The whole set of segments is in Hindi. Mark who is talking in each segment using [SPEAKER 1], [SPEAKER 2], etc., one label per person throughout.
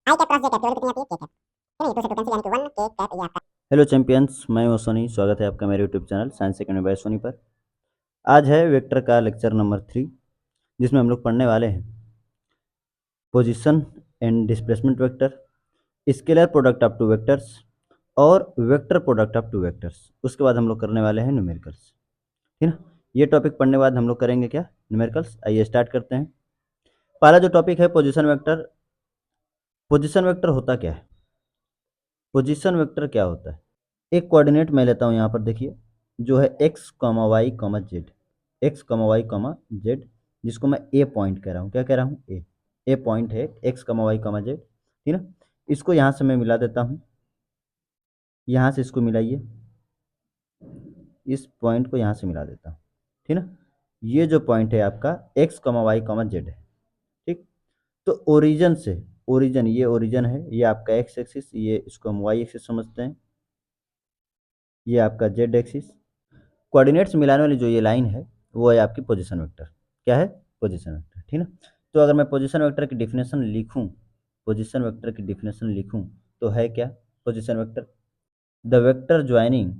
[SPEAKER 1] आई कैप क्रॉस जे कैप केवल कितनी आती है? के कैप है नहीं, तो से टू कैंसिल यानी कि 1 के कैप ये आपका।
[SPEAKER 2] हेलो चैंपियंस, मैं हूं सोनी। स्वागत है आपका मेरे YouTube channel Science Academy by Soni पर। आज है वेक्टर का लेक्चर नंबर 3, जिसमें हम लोग पढ़ने वाले हैं position and displacement vector, scalar product of two vectors और vector product of two vectors. उसके बाद हम लोग करने वाले हैं न्यूमेरिकल्स। ठीक है ना। ये टॉपिक पढ़ने के बाद हम लोग करेंगे क्या, न्यूमेरिकल्स। आइए स्टार्ट करते हैं। पहला जो टॉपिक है पोजीशन वेक्टर। पोजीशन वेक्टर होता क्या है? पोजीशन वेक्टर क्या होता है? एक कोऑर्डिनेट मैं लेता हूँ यहाँ पर, देखिए, जो है x comma y comma z. X comma y comma z, जिसको मैं ए पॉइंट कह रहा हूँ। क्या कह रहा हूँ? ए पॉइंट है x comma y comma z. ठीक है ना। इसको यहाँ से मैं मिला देता हूँ, यहाँ से इसको मिलाइए, इस पॉइंट को यहाँ से मिला देता हूँ। ठीक है ना। ये जो पॉइंट है आपका x comma y comma z है। ठीक। तो ओरिजन से, ओरिजन, ये ओरिजन है, ये आपका एक्स एक्सिस, ये इसको हम वाई एक्सिस समझते हैं, ये आपका जेड एक्सिस। कोऑर्डिनेट्स मिलाने वाली जो ये लाइन है, वो है आपकी पोजीशन वेक्टर। क्या है? Position vector. ठीक है ना। तो अगर मैं पोजीशन वेक्टर की डिफिनेशन लिखूं, पोजीशन वेक्टर की डिफिनेशन लिखूं, तो है क्या position vector? The vector joining,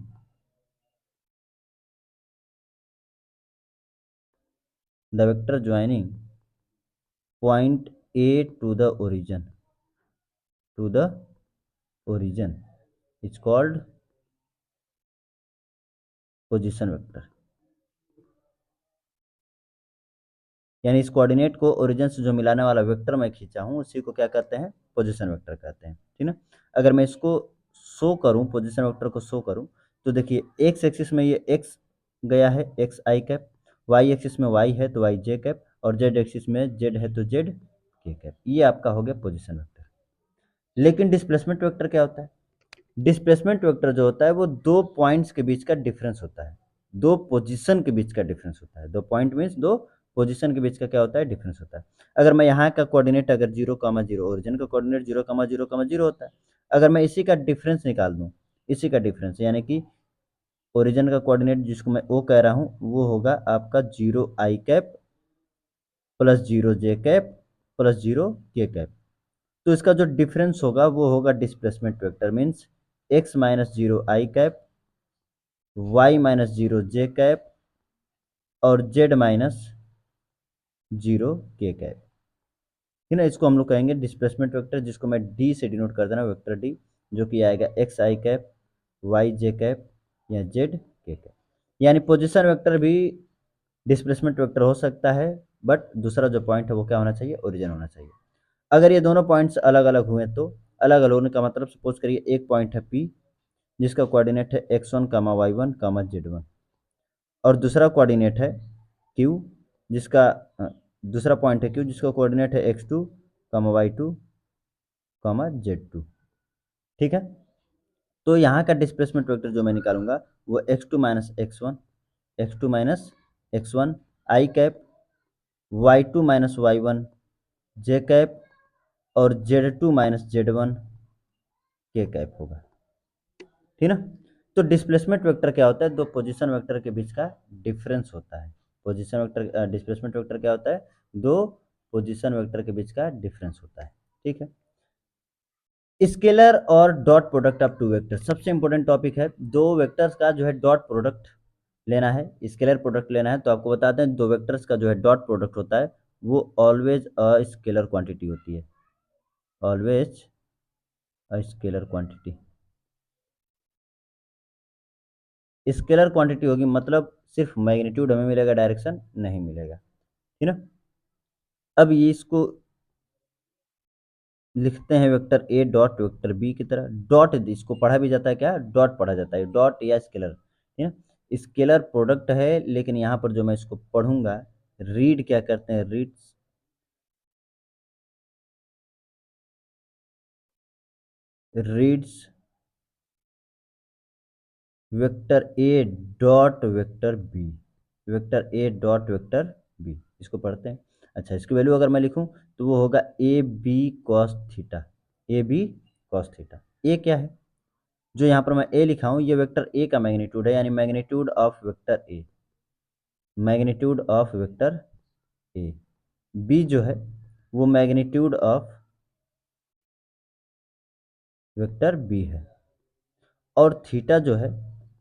[SPEAKER 2] the vector joining point A to the origin, to the origin is called position vector. यानी इस कोऑर्डिनेट को ओरिजिन से जो मिलाने वाला वेक्टर मैं खींचा हूँ, उसी को क्या कहते हैं? पोजीशन वेक्टर कहते हैं। ठीक ना। अगर मैं इसको शो करूँ, पोजीशन वेक्टर को शो करूँ, तो देखिए एक्स एक्सिस में ये एक्स गया है, एक्स आई कैप, वाई एक्सिस में वाई है तो वाई जे कैप, और जेड एक्सिस में जेड है तो जेड के कैप। ये आपका हो गया पोजीशन वेक्टर। लेकिन डिस्प्लेसमेंट वेक्टर क्या होता है? डिस्प्लेसमेंट वेक्टर जो होता है वो दो पॉइंट्स के बीच का डिफरेंस होता है, दो पोजीशन के बीच का डिफरेंस होता है। दो पॉइंट मीन्स दो पोजीशन के बीच का क्या होता है? डिफरेंस होता है। अगर मैं यहाँ का कोऑर्डिनेट अगर 0,0, ओरिजिन का कोऑर्डिनेट 0,0,0 होता है, अगर मैं इसी का डिफरेंस निकाल दूँ, इसी का डिफरेंस यानी कि ओरिजिन का कोऑर्डिनेट जिसको मैं ओ कह रहा हूँ, वो होगा आपका 0 i cap plus 0 j cap plus 0 k cap. तो इसका जो डिफरेंस होगा वो होगा displacement vector, means x minus 0 i cap, y minus 0 j cap और जेड माइनस 0 k कैप। ठीक है। इसको हम लोग कहेंगे डिस्प्लेसमेंट वेक्टर, जिसको मैं डी से डिनोट कर देना, वेक्टर डी, जो कि आएगा एक्स आई कैप, वाई जे कैप या जेड के कैप। यानी पोजिशन वेक्टर भी डिस्प्लेसमेंट वेक्टर हो सकता है, बट दूसरा जो पॉइंट है वो क्या होना चाहिए? ओरिजिन होना चाहिए। अगर ये दोनों पॉइंट्स अलग अलग हुए तो अलग अलग होने का मतलब, सपोज करिए एक पॉइंट है पी, जिसका कोऑर्डिनेट है x1 कामा y1 कामा z1, और दूसरा कोऑर्डिनेट है q, जिसका दूसरा पॉइंट है q, जिसका कोऑर्डिनेट है x2 कामा y2 कामा z2। ठीक है। तो यहाँ का डिस्प्लेसमेंट वेक्टर जो मैं निकालूंगा वो x2 minus x one, x two minus x one आई cap, y2 minus y1 j cap और z2 माइनस z1 के कैप होगा। ठीक ना। तो डिस्प्लेसमेंट वेक्टर क्या होता है? दो पोजीशन वेक्टर के बीच का डिफरेंस होता है। पोजीशन वेक्टर, डिस्प्लेसमेंट वेक्टर क्या होता है? दो पोजीशन वेक्टर के बीच का डिफरेंस होता है। ठीक है। स्केलर और dot product of two vector सबसे इंपॉर्टेंट टॉपिक है। दो वेक्टर्स का जो है डॉट प्रोडक्ट लेना है, स्केलर प्रोडक्ट लेना है, तो आपको बताते हैं दो वेक्टर्स का जो है डॉट प्रोडक्ट होता है, वो ऑलवेज अ स्केलर क्वांटिटी होती है। Always a scalar quantity. Scalar quantity होगी मतलब सिर्फ मैग्नीट्यूड हमें मिलेगा, डायरेक्शन नहीं मिलेगा। ठीक ना। अब ये इसको लिखते हैं वेक्टर ए डॉट वेक्टर बी की तरह। डॉट इसको पढ़ा भी जाता है, क्या डॉट पढ़ा जाता है, डॉट या स्केलर। ठीक है। स्केलर प्रोडक्ट है, लेकिन यहाँ पर जो मैं इसको पढ़ूंगा, रीड क्या करते हैं? रीड्स वेक्टर ए डॉट वेक्टर बी, वेक्टर ए डॉट वेक्टर बी, इसको पढ़ते हैं। अच्छा, इसकी वैल्यू अगर मैं लिखूं तो वो होगा A B cos theta, A B cos theta. A क्या है? जो यहाँ पर मैं ए लिखा हूँ, ये वेक्टर ए का मैग्नीट्यूड है, यानी magnitude of vector a, magnitude of vector A. B जो है वो मैग्नीट्यूड ऑफ वेक्टर बी है, और थीटा जो है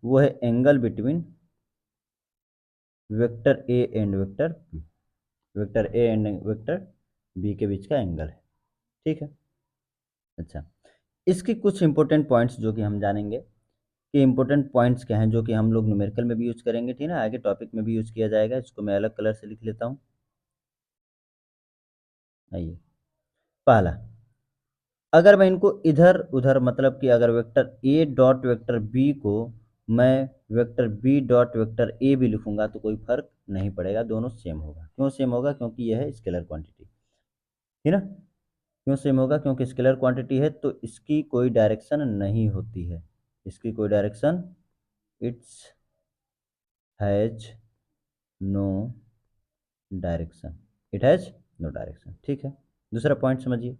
[SPEAKER 2] वो है angle between vector A and vector B, vector A and vector B के बीच का एंगल है। ठीक है। अच्छा, इसकी कुछ इंपॉर्टेंट पॉइंट्स जो कि हम जानेंगे कि इंपॉर्टेंट पॉइंट्स क्या हैं, जो कि हम लोग न्यूमेरिकल में भी यूज करेंगे, ठीक है ना, आगे टॉपिक में भी यूज किया जाएगा। इसको मैं अलग कलर से लिख लेता हूँ। आइए, पहला, अगर मैं इनको इधर उधर, मतलब कि अगर वेक्टर ए डॉट वेक्टर बी को मैं vector B dot vector a भी लिखूंगा तो कोई फर्क नहीं पड़ेगा, दोनों सेम होगा। क्यों सेम होगा? क्योंकि यह है स्केलर क्वांटिटी, है ना। क्यों सेम होगा? क्योंकि स्केलर क्वांटिटी है तो इसकी कोई डायरेक्शन नहीं होती है, इसकी कोई direction, it's has no direction, it has no direction. ठीक है। दूसरा पॉइंट समझिए,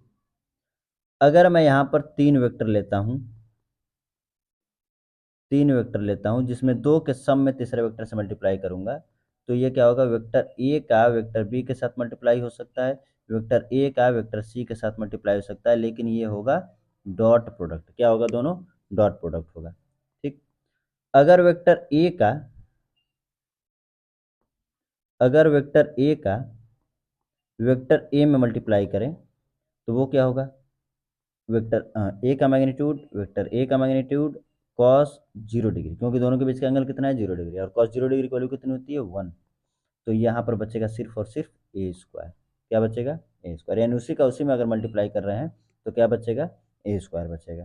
[SPEAKER 2] अगर मैं यहाँ पर तीन वेक्टर लेता हूँ, तीन वेक्टर लेता हूँ जिसमें दो के सम में तीसरे वेक्टर से मल्टीप्लाई करूंगा, तो ये क्या होगा? वेक्टर ए का वेक्टर बी के साथ मल्टीप्लाई हो सकता है, वेक्टर ए का वेक्टर सी के साथ मल्टीप्लाई हो सकता है, लेकिन ये होगा डॉट प्रोडक्ट। क्या होगा? दोनों डॉट प्रोडक्ट होगा। ठीक। अगर वेक्टर ए का, अगर वेक्टर ए का वेक्टर ए में मल्टीप्लाई करें तो वो क्या होगा? वेक्टर ए का मैग्नीट्यूड, वेक्टर ए का मैग्नीट्यूड कॉस 0 डिग्री, क्योंकि दोनों के बीच का एंगल कितना है? 0 डिग्री, और कॉस 0 डिग्री की वैल्यू कितनी होती है? 1। तो यहाँ पर बचेगा सिर्फ और सिर्फ ए स्क्वायर। क्या बचेगा? ए स्क्वायर, यानी उसी का उसी में अगर मल्टीप्लाई कर रहे हैं तो क्या बचेगा? ए स्क्वायर बचेगा।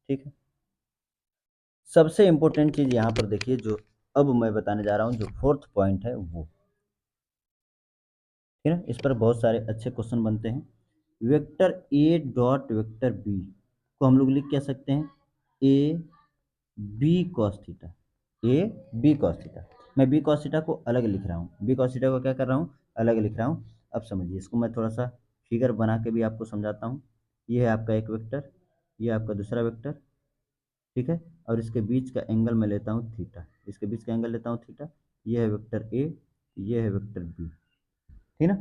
[SPEAKER 2] ठीक है। सबसे इंपॉर्टेंट चीज यहाँ पर देखिए, जो अब मैं बताने जा रहा हूँ, जो फोर्थ पॉइंट है वो, ठीक है, इस पर बहुत सारे अच्छे क्वेश्चन बनते हैं। वेक्टर ए डॉट वेक्टर बी को हम लोग लिख क्या सकते हैं? A B cos theta, A B cos theta. मैं बी कॉस थीटा को अलग लिख रहा हूँ, बी कॉस थीटा को क्या कर रहा हूँ? अलग लिख रहा हूँ। अब समझिए, इसको मैं थोड़ा सा फिगर बना के भी आपको समझाता हूँ। ये है आपका एक वेक्टर, ये आपका दूसरा वेक्टर, ठीक है, और इसके बीच का एंगल मैं लेता हूँ थीटा, इसके बीच का एंगल लेता हूँ थीटा। ये है वेक्टर ए, ये है वेक्टर बी, ठीक ना।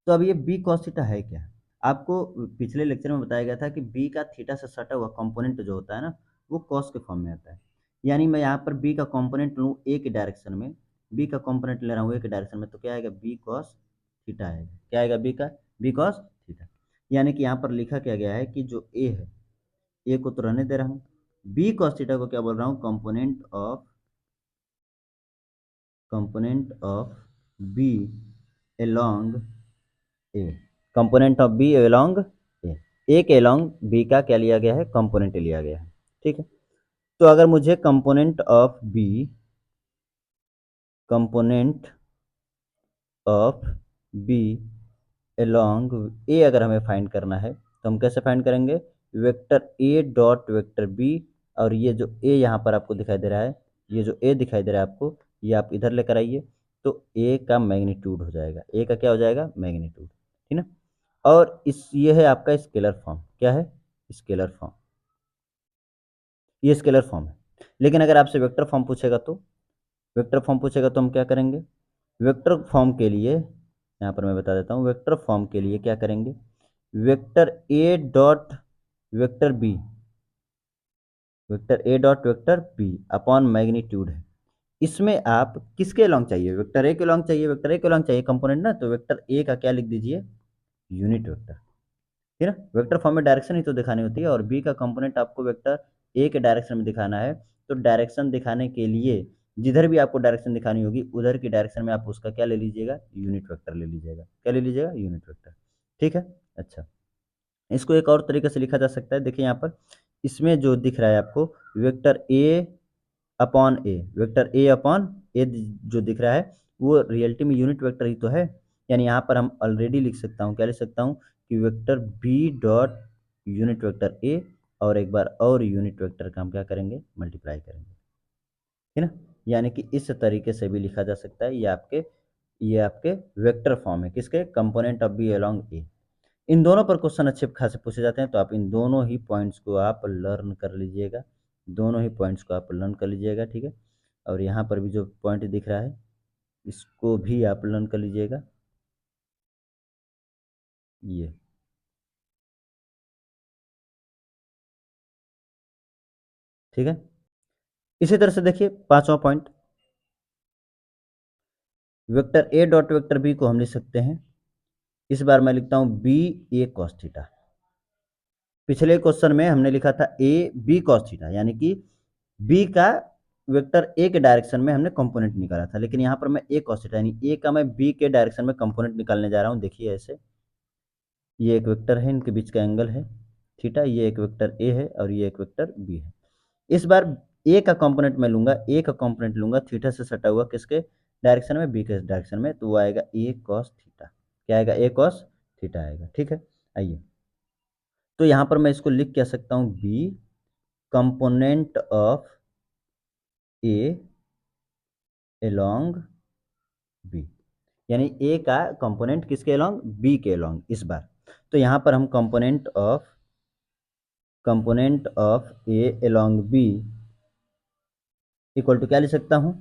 [SPEAKER 2] तो अब ये बी कॉस थीटा है क्या? आपको पिछले लेक्चर में बताया गया था कि बी का थीटा से सटा हुआ कंपोनेंट जो होता है ना, वो कॉस के फॉर्म में आता है। यानी मैं यहाँ पर बी का कंपोनेंट लूँ ए के डायरेक्शन में, बी का कंपोनेंट ले रहा हूँ ए के डायरेक्शन में, तो क्या आएगा? बी कॉस थीटा आएगा। क्या आएगा? बी का, बी कॉस थीटा। यानी कि यहाँ पर लिखा क्या गया है कि जो ए है, ए को तो रहने दे रहा हूँ, बी कॉस थीटा को क्या बोल रहा हूँ? Component of B along A, component of B along A, A के एलोंग बी का क्या लिया गया है? कंपोनेंट लिया गया है। ठीक है। तो अगर मुझे component of B, component of B along A अगर हमें फाइंड करना है तो हम कैसे फाइंड करेंगे? वेक्टर ए डॉट वेक्टर बी, और ये जो ए यहाँ पर आपको दिखाई दे रहा है, ये जो ए दिखाई दे रहा है आपको, ये आप इधर लेकर आइए, तो ए का मैग्नीट्यूड हो जाएगा, ए का क्या हो जाएगा? मैग्नीट्यूड, ठीक ना। और इस, ये है आपका स्केलर फॉर्म। क्या है? स्केलर फॉर्म, ये स्केलर फॉर्म है। लेकिन अगर आपसे वेक्टर फॉर्म पूछेगा तो, वेक्टर फॉर्म पूछेगा तो हम क्या करेंगे? वेक्टर फॉर्म के लिए यहाँ पर मैं बता देता हूँ, वेक्टर फॉर्म के लिए क्या करेंगे? वेक्टर ए डॉट वेक्टर बी, वेक्टर ए dot vector B upon magnitude है। इसमें आप किसके लॉन्ग चाहिए? वेक्टर ए के लॉन्ग चाहिए, वेक्टर ए के लॉन्ग चाहिए कंपोनेंट ना, तो वेक्टर ए का क्या लिख दीजिए? यूनिट वेक्टर, ठीक है ना। वेक्टर फॉर्म में डायरेक्शन ही तो दिखानी होती है, और बी का कंपोनेंट आपको वेक्टर ए के डायरेक्शन में दिखाना है, तो डायरेक्शन दिखाने के लिए जिधर भी आपको डायरेक्शन दिखानी होगी उधर की डायरेक्शन में आप उसका क्या ले लीजिएगा? यूनिट वेक्टर ले लीजिएगा। क्या ले लीजिएगा? Unit vector. ठीक है। अच्छा, इसको एक और तरीके से लिखा जा सकता है, देखिए यहाँ पर इसमें जो दिख रहा है आपको, vector A upon A, vector A upon A जो दिख रहा है वो रियलिटी में यूनिट वेक्टर ही तो है। यानी यहाँ पर हम ऑलरेडी लिख सकता हूँ, क्या लिख सकता हूँ? कि vector B dot unit vector ए, और एक बार और यूनिट वेक्टर का हम क्या करेंगे? मल्टीप्लाई करेंगे, है ना। यानी कि इस तरीके से भी लिखा जा सकता है। ये आपके वेक्टर फॉर्म है, किसके? कंपोनेंट ऑफ बी अलोंग ए। इन दोनों पर क्वेश्चन अच्छे खासे पूछे जाते हैं, तो आप इन दोनों ही पॉइंट्स को आप लर्न कर लीजिएगा, दोनों ही पॉइंट्स को आप लर्न कर लीजिएगा, ठीक है। और यहाँ पर भी जो पॉइंट दिख रहा है इसको भी आप लर्न कर लीजिएगा। ये ठीक है। इसी तरह से देखिए 5वां पॉइंट, वेक्टर ए डॉट वेक्टर बी को हम लिख सकते हैं, इस बार मैं लिखता हूं बी ए कॉस थीटा। पिछले क्वेश्चन में हमने लिखा था ए बी कॉस थीटा, यानी कि बी का वेक्टर ए के डायरेक्शन में हमने कंपोनेंट निकाला था, लेकिन यहाँ पर मैं ए कॉस थीटा यानी ए का मैं बी के डायरेक्शन में कंपोनेंट निकालने जा रहा हूँ। देखिए ऐसे, ये एक वेक्टर है, इनके बीच का एंगल है थीटा, ये एक वेक्टर ए है और ये एक वेक्टर बी है। इस बार ए का कंपोनेंट मैं लूंगा, ए का कंपोनेंट लूंगा थीटा से सटा हुआ किसके डायरेक्शन में, बी के डायरेक्शन में, तो वो आएगा ए कॉस थीटा। क्या आएगा? ए कॉस थीटा आएगा। ठीक है, आइए, तो यहाँ पर मैं इसको लिख क्या सकता हूँ, b component of a along b, यानी ए का कंपोनेंट किसके एलोंग, बी के एलोंग। इस बार तो यहाँ पर हम component of a along b equal to क्या लिख सकता हूँ,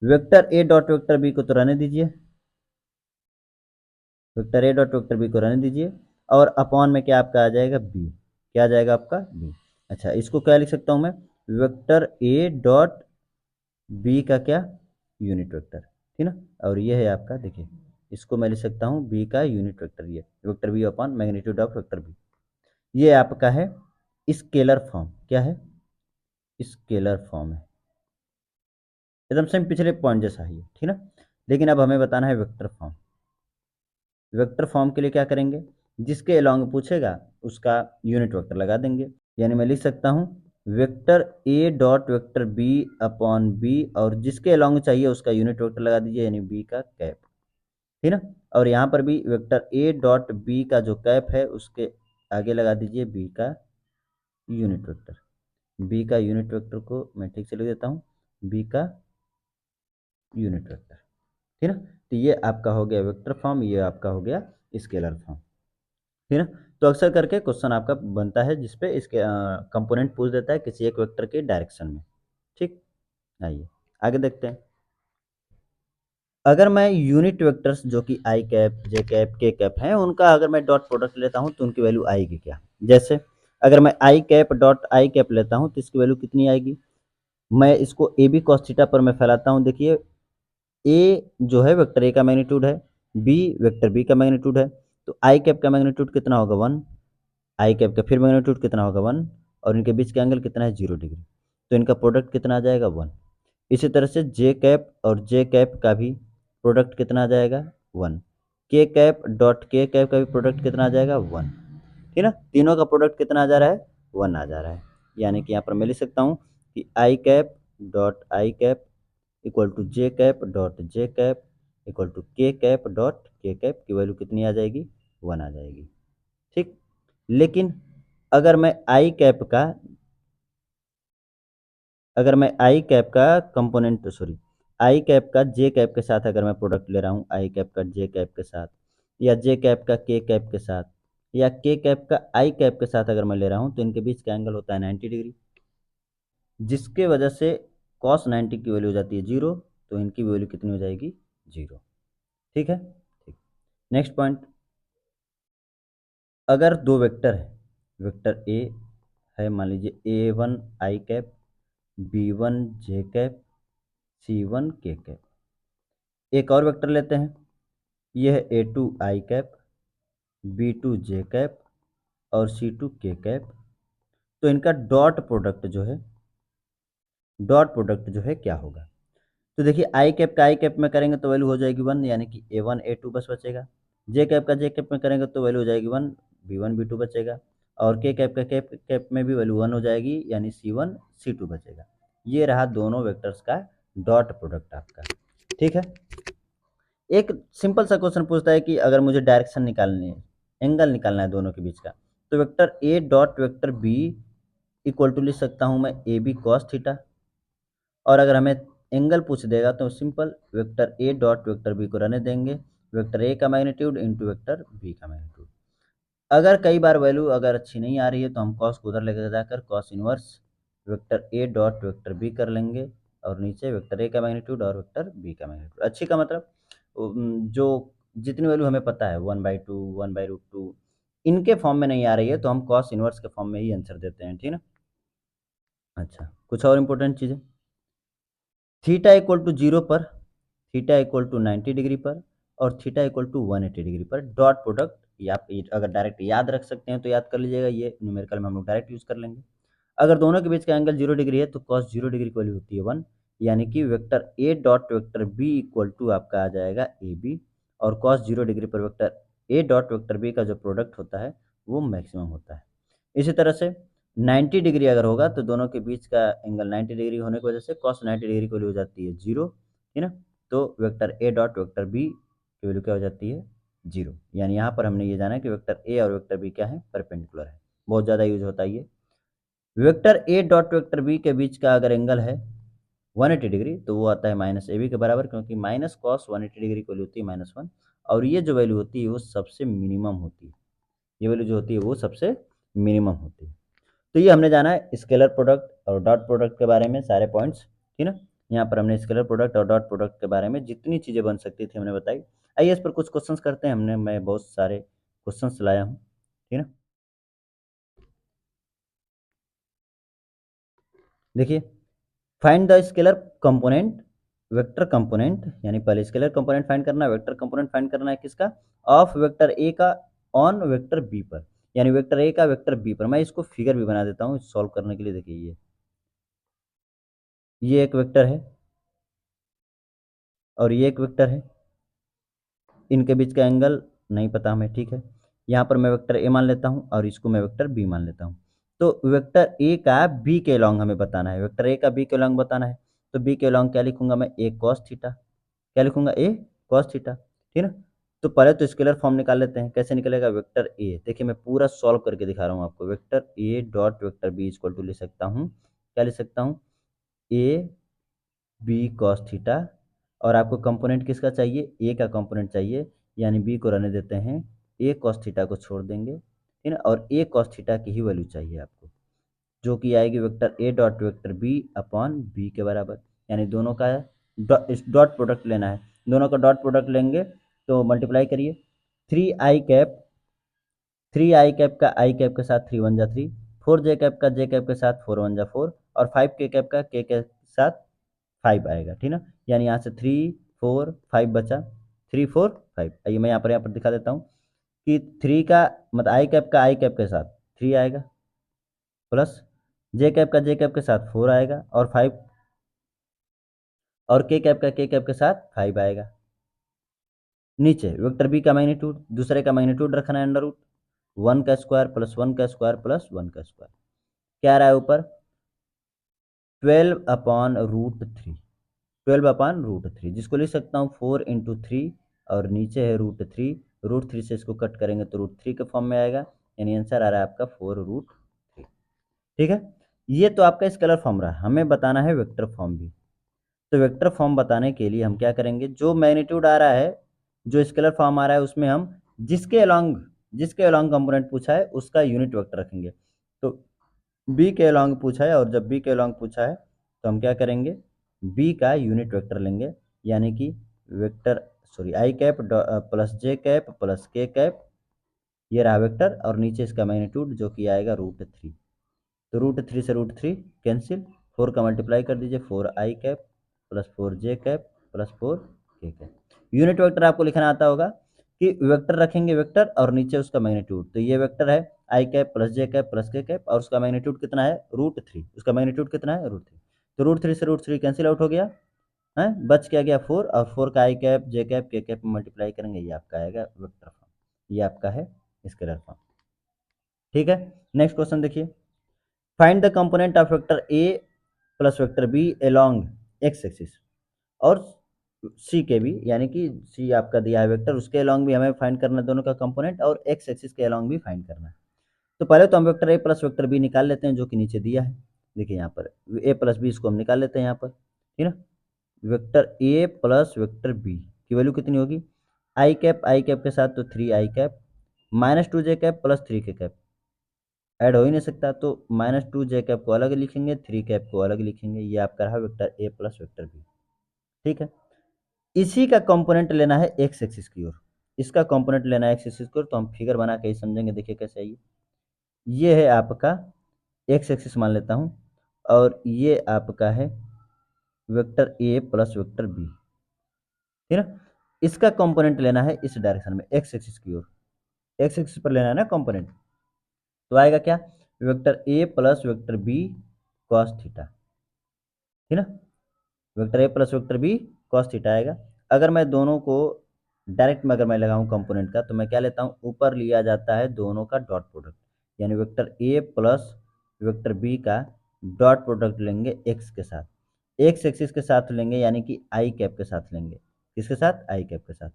[SPEAKER 2] वेक्टर ए डॉट वेक्टर बी को तो रहने दीजिए, वेक्टर ए डॉट वेक्टर बी को रहने दीजिए, और अपॉन में क्या आपका आ जाएगा, बी। क्या आ जाएगा आपका, बी। अच्छा, इसको क्या लिख सकता हूँ मैं, वेक्टर ए डॉट बी का क्या, यूनिट वेक्टर, ठीक ना। और ये है आपका, देखिए इसको मैं लिख सकता हूँ बी का यूनिट वेक्टर, ये vector B upon magnitude of vector b. ये आपका है स्केलर फॉर्म। क्या है? स्केलर फॉर्म है, एकदम सेम पिछले पॉइंट जैसा ही है, ठीक ना। लेकिन अब हमें बताना है वेक्टर फॉर्म। वेक्टर फॉर्म के लिए क्या करेंगे, जिसके अलोंग पूछेगा उसका यूनिट वेक्टर लगा देंगे। यानी मैं लिख सकता हूँ वेक्टर ए dot vector B upon b, और जिसके अलोंग चाहिए उसका यूनिट वेक्टर लगा दीजिए, यानी बी का कैप, ठीक ना। और यहाँ पर भी वेक्टर ए डॉट बी का जो कैप है उसके आगे लगा दीजिए बी का यूनिट वेक्टर। बी का यूनिट वेक्टर को मैं ठीक से लिख देता हूँ, बी का यूनिट वेक्टर, ठीक ना। तो ये आपका हो गया वेक्टर फॉर्म, ये आपका हो गया स्केलर फॉर्म, ठीक ना। तो अक्सर करके क्वेश्चन आपका बनता है जिसपे इसके कंपोनेंट पूछ देता है किसी एक वेक्टर के डायरेक्शन में। ठीक, आइए आगे देखते हैं। अगर मैं यूनिट वेक्टर्स जो कि आई कैप जे कैप के कैप हैं उनका अगर मैं डॉट प्रोडक्ट लेता हूं तो उनकी वैल्यू आएगी क्या। जैसे अगर मैं आई कैप डॉट आई कैप लेता हूं तो इसकी वैल्यू कितनी आएगी, मैं इसको ए बी कॉस थीटा पर मैं फैलाता हूं। देखिए ए जो है वेक्टर ए का मैग्नीट्यूड है, बी वेक्टर बी का मैग्नीट्यूड है, तो आई कैप का मैग्नीट्यूड कितना होगा, 1। आई कैप का फिर मैग्नीट्यूड कितना होगा, 1, और इनके बीच का एंगल कितना है, 0 डिग्री, तो इनका प्रोडक्ट कितना आ जाएगा, 1। इसी तरह से जे कैप और जे कैप का भी प्रोडक्ट कितना आ जाएगा, 1। के कैप डॉट के कैप का भी प्रोडक्ट कितना आ जाएगा, 1, ठीक ना। तीनों का प्रोडक्ट कितना आ जा रहा है, 1 आ जा रहा है। यानी कि यहाँ पर मैं लिख सकता हूँ कि I cap dot I cap equal to J cap dot J cap equal to K cap dot K cap की वैल्यू कितनी आ जाएगी, 1 आ जाएगी। ठीक, लेकिन अगर मैं आई कैप का अगर मैं आई कैप का कंपोनेंट सॉरी आई कैप का जे कैप के साथ अगर मैं प्रोडक्ट ले रहा हूँ, आई कैप का जे कैप के साथ, या जे कैप का के कैप के साथ, या के कैप का आई कैप के साथ अगर मैं ले रहा हूँ, तो इनके बीच का एंगल होता है 90 डिग्री, जिसके वजह से कॉस 90 की वैल्यू हो जाती है 0, तो इनकी वैल्यू कितनी हो जाएगी, 0। ठीक है, ठीक। नेक्स्ट पॉइंट, अगर दो वेक्टर है, वेक्टर ए है मान लीजिए A1 आई कैप, B1 जे कैप, C1 के कैप। एक और वेक्टर लेते हैं, यह है A2 आई कैप, B2 जे कैप और C2 के कैप। तो इनका डॉट प्रोडक्ट जो है क्या होगा। तो देखिए आई कैप का आई कैप में करेंगे तो वैल्यू हो जाएगी 1, यानी कि A1 A2 बस बचेगा। जे कैप का जे कैप में करेंगे तो वैल्यू हो जाएगी 1, B1 B2 बचेगा। और के कैप का कैप में भी वैल्यू 1 हो जाएगी, यानी C1 C2 बचेगा। ये रहा दोनों वेक्टर्स का डॉट प्रोडक्ट आपका। ठीक है, एक सिंपल सा क्वेश्चन पूछता है कि अगर मुझे डायरेक्शन निकालनी है, एंगल निकालना है दोनों के बीच का, तो vector A dot vector B equal to लिख सकता हूँ मैं ए बी कॉस थीटा। और अगर हमें एंगल पूछ देगा तो सिंपल वेक्टर ए डॉट वेक्टर बी को रहने देंगे, वेक्टर ए का मैग्नीट्यूड इंटू वेक्टर बी का मैग्नीट्यूड। अगर कई बार वैल्यू अगर अच्छी नहीं आ रही है तो हम कॉस को उधर लेकर जाकर कॉस इनवर्स वेक्टर ए डॉट वेक्टर बी कर लेंगे, और नीचे वेक्टर ए का मैग्नीट्यूड और वेक्टर बी का मैग्नीट्यूड। अच्छी का मतलब जो जितनी वैल्यू हमें पता है 1/2 1/√2 इनके फॉर्म में नहीं आ रही है तो हम कॉस इनवर्स के फॉर्म में ही आंसर देते हैं, ठीक ना। अच्छा, कुछ और इम्पोर्टेंट चीज़ें, थीटा इक्वल टू 0 पर, थीटा इक्वल टू 90 डिग्री पर और थीटा इक्वल टू 180 डिग्री पर डॉट प्रोडक्ट, या आप अगर डायरेक्ट याद रख सकते हैं तो याद कर लीजिएगा, ये न्यूमेरिकल में हम लोग डायरेक्ट यूज़ कर लेंगे। अगर दोनों के बीच का एंगल 0 डिग्री है तो कॉस 0 डिग्री की वैल्यू होती है 1, यानी कि vector A dot vector B equal to आपका आ जाएगा ए बी, और कॉस 0 डिग्री पर वेक्टर ए डॉट वेक्टर बी का जो प्रोडक्ट होता है वो मैक्सिमम होता है। इसी तरह से 90 डिग्री अगर होगा तो दोनों के बीच का एंगल 90 डिग्री होने की वजह से कॉस 90 डिग्री की वैल्यू हो जाती है 0, है ना। तो वेक्टर ए डॉट वेक्टर बी की वैल्यू क्या हो जाती है 0, यानी यहाँ पर हमने ये जाना कि वेक्टर ए और वेक्टर बी क्या है, परपेंडिकुलर है। बहुत ज़्यादा यूज होता है ये। वेक्टर ए डॉट वेक्टर बी के बीच का अगर एंगल है 180 डिग्री तो वो आता है माइनस ए बी के बराबर, क्योंकि माइनस कॉस 180 डिग्री की वैल्यू होती है -1, और ये जो वैल्यू होती है वो सबसे मिनिमम होती है। ये वैल्यू जो होती है वो सबसे मिनिमम होती है। तो ये हमने जाना है स्केलर प्रोडक्ट और डॉट प्रोडक्ट के बारे में सारे पॉइंट्स, ठीक है ना। यहाँ पर हमने स्केलर प्रोडक्ट और डॉट प्रोडक्ट के बारे में जितनी चीज़ें बन सकती थी हमने बताई। आइए इस पर कुछ क्वेश्चंस करते हैं, मैं बहुत सारे क्वेश्चंस लाया हूँ, ठीक है ना। देखिए, find the scalar component, vector component, यानी पहले स्केलर कंपोनेंट फाइंड करना है, वेक्टर कंपोनेंट फाइंड करना है किसका, ऑफ वेक्टर ए का ऑन वेक्टर बी पर, यानी वेक्टर ए का वेक्टर बी पर। मैं इसको फिगर भी बना देता हूँ सॉल्व करने के लिए। देखिए ये एक वेक्टर है और ये एक वेक्टर है, इनके बीच का एंगल नहीं पता हमें, ठीक है। यहाँ पर मैं वेक्टर ए मान लेता हूँ और इसको मैं वेक्टर बी मान लेता हूँ। तो वेक्टर ए का बी के लॉन्ग हमें बताना है, वेक्टर ए का बी के लॉन्ग बताना है। तो बी के लॉन्ग क्या लिखूंगा मैं, ए कॉस थीटा, क्या लिखूंगा, ए कॉस थीटा, ठीक है ना। तो पहले तो स्केलर फॉर्म निकाल लेते हैं, कैसे निकलेगा, वेक्टर ए, देखिए मैं पूरा सॉल्व करके दिखा रहा हूँ आपको। Vector A dot vector B equal to लिख सकता हूँ, क्या लिख सकता हूँ, ए बी कॉस थीटा, और आपको कंपोनेंट किसका चाहिए, ए का कंपोनेंट चाहिए, यानी बी को रहने देते हैं, ए कॉस थीटा को छोड़ देंगे, ठीक है ना, और ए कॉस थीटा की ही वैल्यू चाहिए आपको, जो कि आएगी वेक्टर ए dot vector B upon b के बराबर, यानी दोनों का डॉट प्रोडक्ट लेना है। दोनों का डॉट प्रोडक्ट लेंगे तो मल्टीप्लाई करिए, 3i कैप, 3i कैप का आई कैप के साथ 3 × 1 = 3, 4j कैप का जे कैप के साथ 4 × 1 = 4, और 5k कैप का के साथ 5 आएगा, ठीक ना। यानी यहाँ से 3 4 5 बचा, 3 4 5। आइए मैं यहाँ पर दिखा देता हूँ कि 3 का मतलब आई कैप के साथ 3 आएगा, प्लस जे कैप का जे कैप के साथ 4 आएगा, और 5, और के कैप का के कैप के साथ 5 आएगा। नीचे वेक्टर बी का मैग्नीट्यूड, दूसरे का मैग्नीट्यूड रखना है अंडर रूट 1 का स्क्वायर प्लस 1 का स्क्वायर प्लस 1 का स्क्वायर, क्या आ रहा है ऊपर, 12/√3, 12/√3, जिसको लिख सकता हूँ 4 × 3, और नीचे है √3, √3 से इसको कट करेंगे तो √3 के फॉर्म में आएगा, यानी आंसर आ रहा है आपका 4√3, ठीक है। ये तो आपका स्केलर फॉर्म रहा, हमें बताना है वेक्टर फॉर्म भी। तो वेक्टर फॉर्म बताने के लिए हम क्या करेंगे, जो मैग्नीट्यूड आ रहा है, जो स्केलर फॉर्म आ रहा है उसमें हम जिसके अलोंग कंपोनेंट पूछा है उसका यूनिट वेक्टर रखेंगे। तो बी के अलोंग पूछा है, और जब बी के अलोंग पूछा है तो हम क्या करेंगे, बी का यूनिट वेक्टर लेंगे, यानी कि vector sorry I cap plus J cap plus के कैप, ये रहा वेक्टर, और नीचे इसका मैग्नीट्यूड जो कि आएगा √3। तो √3 से √3 कैंसिल, 4 का मल्टीप्लाई कर दीजिए, 4i cap plus 4j cap plus 4k cap. Unit vector आपको लिखना आता होगा कि वेक्टर रखेंगे वेक्टर और नीचे उसका मैग्नीट्यूड। तो ये वेक्टर है आई कैप प्लस जे कैप प्लस के कैप, और उसका मैग्नीट्यूड कितना है, √3, उसका मैग्नीट्यूड कितना है, √3। तो √3 से √3 कैंसिल आउट हो गया है, बच क्या गया 4, और 4 का आई कैप जे कैप के कैप में मल्टीप्लाई करेंगे, ये आपका आएगा वेक्टर फॉर्म, ये आपका है स्केलर फॉर्म, ठीक है। नेक्स्ट क्वेश्चन देखिए, find the component of vector A plus vector B along x axis और सी के भी, यानी कि सी आपका दिया है वेक्टर, उसके अलोंग भी हमें फाइंड करना है दोनों का कंपोनेंट, और एक्स एक्सिस के अलोंग भी फाइंड करना है। तो पहले तो हम वेक्टर ए प्लस वेक्टर बी निकाल लेते हैं, जो कि नीचे दिया है। देखिए यहाँ पर ए प्लस बी, इसको हम निकाल लेते हैं यहाँ पर, ठीक है ना। वेक्टर ए प्लस वेक्टर बी की वैल्यू कितनी होगी, आई कैप के साथ तो 3i cap -2j cap plus 3k cap, add हो ही नहीं सकता, तो -2j कैप को अलग लिखेंगे, 3 कैप को अलग लिखेंगे, ये आपका रहा वेक्टर ए प्लस वेक्टर बी, ठीक है। इसी का कंपोनेंट लेना है एक्स एक्सिस की ओर, इसका कंपोनेंट लेना है एक्स एक्सिस की ओर, तो हम फिगर बना के ही समझेंगे। देखिए कैसे है ये है आपका एक्स एक्सिस मान लेता हूँ, और ये आपका है वेक्टर ए प्लस वेक्टर बी, ठीक है ना। इसका कंपोनेंट लेना है इस डायरेक्शन में, एक्स एक्सिस की ओर, एक्स एक्सिस पर लेना है ना कंपोनेंट। तो आएगा क्या, वेक्टर ए plus vector b cos theta, ठीक है ना। वेक्टर ए plus vector b cos theta आएगा। अगर मैं दोनों को डायरेक्ट में अगर मैं लगाऊं कंपोनेंट का, तो मैं क्या लेता हूं, ऊपर लिया जाता है दोनों का डॉट प्रोडक्ट, यानी वेक्टर ए प्लस वेक्टर बी का डॉट प्रोडक्ट लेंगे एक्स के साथ, एक्स एक्सिस के साथ लेंगे, यानी कि आई कैप के साथ लेंगे, किसके साथ, आई कैप के साथ।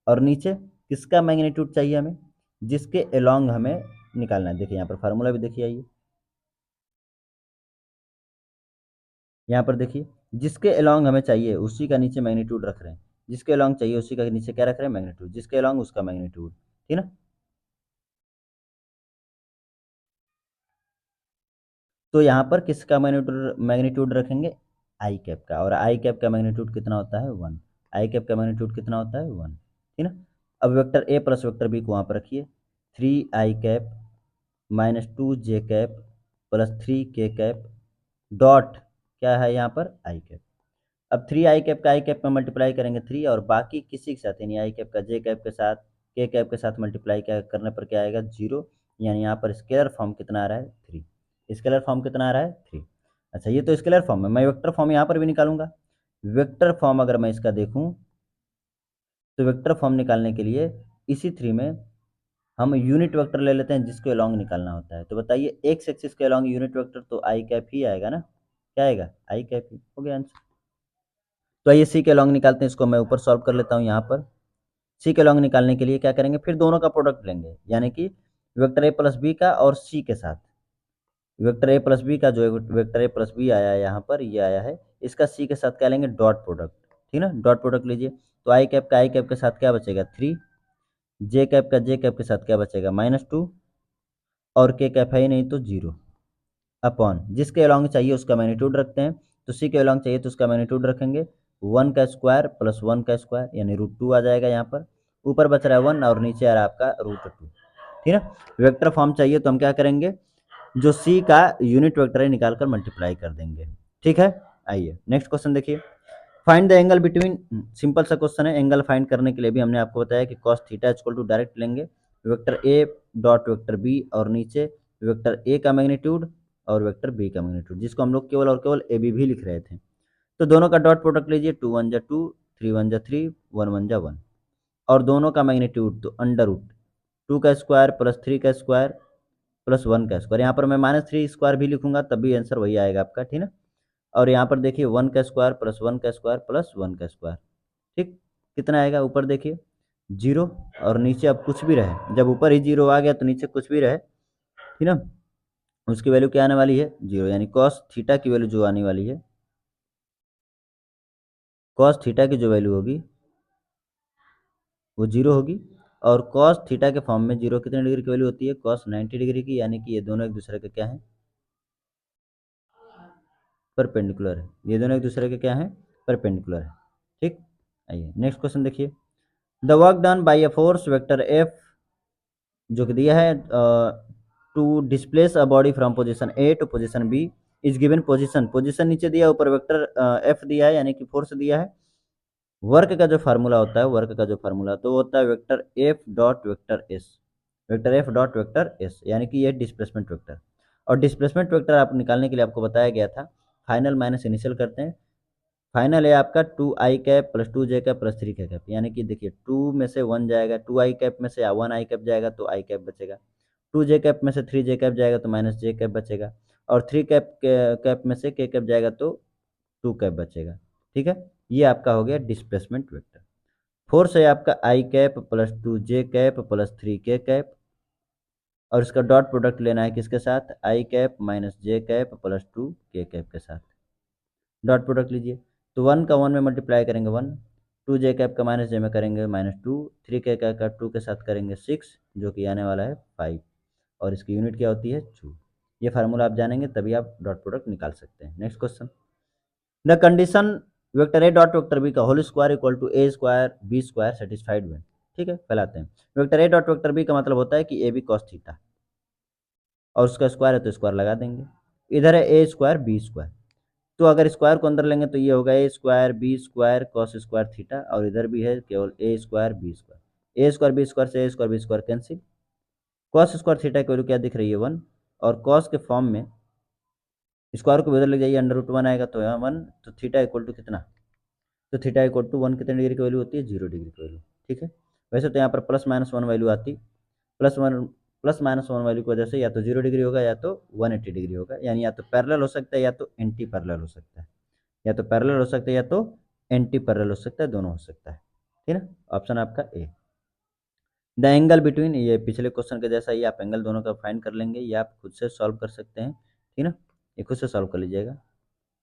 [SPEAKER 2] और नीचे किसका मैग्नीट्यूड चाहिए हमें, जिसके अलोंग हमें निकालना है। देखिए यहाँ पर फार्मूला भी देखिए, आइए यहाँ पर देखिए, जिसके अलोंग हमें चाहिए उसी का नीचे मैग्नीट्यूड रख रहे हैं, जिसके अलोंग चाहिए उसी का नीचे क्या रख रहे हैं, मैग्नीट्यूड, जिसके अलोंग उसका मैग्नीट्यूड, ठीक ना। तो यहाँ पर किसका मैग्नीट्यूड मैग्नीट्यूड रखेंगे, आई कैप का, और आई कैप का मैग्नीट्यूड कितना होता है, 1। आई कैप का मैग्नीट्यूड कितना होता है, 1, ठीक ना। अब वेक्टर ए प्लस वेक्टर बी को वहाँ पर रखिए, 3 i cap minus 2 j cap plus 3 k cap dot क्या है यहाँ पर, आई कैप। अब 3 i कैप का आई कैप में मल्टीप्लाई करेंगे 3, और बाकी किसी के साथ, यानी आई कैप का जे कैप के साथ, के कैप के साथ मल्टीप्लाई क्या करने पर क्या आएगा, 0, यानी यहाँ पर स्केलर फॉर्म कितना आ रहा है, 3। स्केलर फॉर्म कितना आ रहा है, 3। अच्छा, ये तो स्केलर फॉर्म है, मैं वेक्टर फॉर्म यहाँ पर भी निकालूंगा। वेक्टर फॉर्म अगर मैं इसका देखूँ, तो वेक्टर फॉर्म निकालने के लिए इसी 3 में हम यूनिट वेक्टर ले लेते हैं, जिसके अलॉन्ग निकालना होता है। तो बताइए, एक्स एक्सिस के अलॉन्ग यूनिट वेक्टर तो आई कैप ही आएगा ना, क्या आएगा, आई कैप ही, हो गया आंसर। तो आइए सी के लॉन्ग निकालते हैं, इसको मैं ऊपर सॉल्व कर लेता हूँ। यहाँ पर सी के लॉन्ग निकालने के लिए क्या करेंगे, फिर दोनों का प्रोडक्ट लेंगे, यानी कि वेक्टर ए प्लस बी का और सी के साथ। वेक्टर ए प्लस बी का जो वेक्टर ए प्लस बी आया है यहाँ पर, ये आया है, इसका सी के साथ क्या लेंगे, डॉट प्रोडक्ट, ठीक ना, डॉट प्रोडक्ट लीजिए। तो आई कैप का आई कैप के साथ क्या बचेगा, 3, जे कैप का जे कैप के साथ क्या बचेगा, -2, और के कैप है ही नहीं तो 0, अपॉन जिसके अलॉन्ग चाहिए उसका मैग्नीट्यूड रखते हैं। तो सी के अलॉन्ग चाहिए तो उसका मैग्नीट्यूड रखेंगे, 1 का स्क्वायर प्लस 1 का स्क्वायर, यानी √2 आ जाएगा। यहाँ पर ऊपर बच रहा है 1 और नीचे आ रहा है आपका √2, ठीक है। वेक्टर फॉर्म चाहिए तो हम क्या करेंगे, जो सी का यूनिट वेक्टर है निकाल कर मल्टीप्लाई कर देंगे, ठीक है। आइए नेक्स्ट क्वेश्चन देखिए, find the angle between, simple सा क्वेश्चन है। एंगल फाइंड करने के लिए भी हमने आपको बताया कि cos theta equal to direct लेंगे वेक्टर ए डॉट वेक्टर बी, और नीचे वेक्टर ए का मैग्नीट्यूड और वेक्टर बी का मैग्नीट्यूड, जिसको हम लोग केवल और केवल ए बी भी लिख रहे थे। तो दोनों का डॉट प्रोडक्ट लीजिए, 2 1 जा 2, 3 1 जा 3, 1 1 जा 1, और दोनों का मैग्नीट्यूड तो अंडर रूट 2 का स्क्वायर प्लस 3 का स्क्वायर प्लस 1 का स्क्वायर, यहाँ पर मैं -3 स्क्वायर भी लिखूंगा तब भी आंसर वही आएगा आपका, ठीक है। और यहाँ पर देखिए 1 का स्क्वायर प्लस 1 का स्क्वायर प्लस 1 का स्क्वायर, ठीक, कितना आएगा, ऊपर देखिए 0, और नीचे अब कुछ भी रहे, जब ऊपर ही 0 आ गया तो नीचे कुछ भी रहे, ठीक ना, उसकी वैल्यू क्या आने वाली है, 0, यानी कॉस थीटा की वैल्यू जो आने वाली है, कॉस थीटा की जो वैल्यू होगी वो 0 होगी। और कॉस थीटा के फॉर्म में 0 कितने डिग्री की वैल्यू होती है, कॉस 90 डिग्री की, यानी कि ये दोनों एक दूसरे के क्या है, परपेंडिकुलर है। ये दोनों एक दूसरे के क्या है, परपेंडिकुलर है, ठीक। आइए नेक्स्ट क्वेश्चन देखिए, the work done by a force vector F जो कि दिया है, to displace a body from position A to position B is given position, position नीचे दिया, ऊपर वेक्टर एफ दिया है, यानी कि फोर्स दिया है। वर्क का जो फार्मूला होता है, वर्क का जो फार्मूला तो होता है vector F dot vector S, vector F dot vector S, यानी कि ये डिस्प्लेसमेंट वेक्टर। और डिस्प्लेसमेंट वेक्टर आप निकालने के लिए आपको बताया गया था, फाइनल माइनस इनिशियल करते हैं। फाइनल है आपका 2 i cap plus 2 j cap plus 3 k cap, यानी कि देखिए 2 में से 1 जाएगा, 2 i कैप में से 1 i कैप जाएगा तो आई कैप बचेगा, 2 j कैप में से 3 j कैप जाएगा तो -j कैप बचेगा, और 3 कैप कैप में से k कैप जाएगा तो 2 कैप बचेगा, ठीक है। ये आपका हो गया डिस्प्लेसमेंट वेक्टर। फोर्स है आपका I cap plus 2 j cap plus 3 k cap, और इसका डॉट प्रोडक्ट लेना है किसके साथ, I cap minus J cap plus 2 k cap के साथ, डॉट प्रोडक्ट लीजिए। तो 1 का 1 में मल्टीप्लाई करेंगे 1, 2 j कैप का माइनस जे में करेंगे -2, 3 k का 2 के साथ करेंगे 6, जो कि आने वाला है 5, और इसकी यूनिट क्या होती है, जूल। ये फार्मूला आप जानेंगे तभी आप डॉट प्रोडक्ट निकाल सकते हैं। Next question, the condition vector A dot vector B का whole square equal to A square B square satisfied में, ठीक है, फैलाते हैं। वेक्टर ए डॉट वेक्टर बी का मतलब होता है कि ए बी कॉस थीटा, और उसका स्क्वायर है तो स्क्वायर लगा देंगे। इधर है ए स्क्वायर बी स्क्वायर, तो अगर स्क्वायर को अंदर लेंगे तो ये होगा A square B square cos square theta, और इधर भी है केवल A square B square. A square B square से A square B square cancel, cos square theta की वैल्यू क्या दिख रही है 1, और कॉस के फॉर्म में स्क्वायर को उधर ले जाइए अंडर रूट 1 आएगा तो यहाँ 1, तो थीटा इक्वल टू कितना, तो थीटा इक्वल टू 1 कितने डिग्री की वैल्यू होती है, 0 डिग्री की वैल्यू। ठीक है, वैसे तो यहाँ पर +-1 वैल्यू आती, +-1 वैल्यू की वजह से या तो 0 डिग्री होगा या तो 180 डिग्री होगा, यानी या तो पैरेलल हो सकता है या तो एंटी पैरेलल हो सकता है, या तो पैरेलल हो सकता है या तो एंटी पैरेलल हो सकता है, दोनों हो सकता है। ठीक है, ऑप्शन आपका ए। द एंगल बिटवीन, ये पिछले क्वेश्चन के जैसा ही आप एंगल दोनों का फाइंड कर लेंगे, ये आप खुद से सॉल्व कर सकते हैं। ठीक है ना, ये खुद से सॉल्व कर लीजिएगा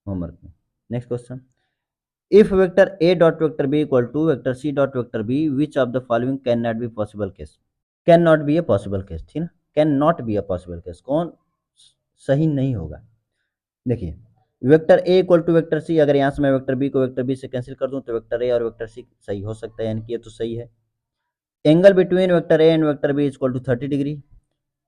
[SPEAKER 2] होमवर्क में। Next question, if vector A dot vector B equal to vector C dot vector B, which of the following can not be possible case, can not be a possible case. ठीक है ना, can not be a possible case, कौन सही नहीं होगा। देखिए, vector A equal to vector C, अगर यहाँ से मैं वेक्टर बी को वेक्टर बी से कैंसिल कर दूं तो वेक्टर ए और वेक्टर सी सही हो सकता है, यानी कि ये तो सही है। Angle between vector A and vector B equal to 30 degree,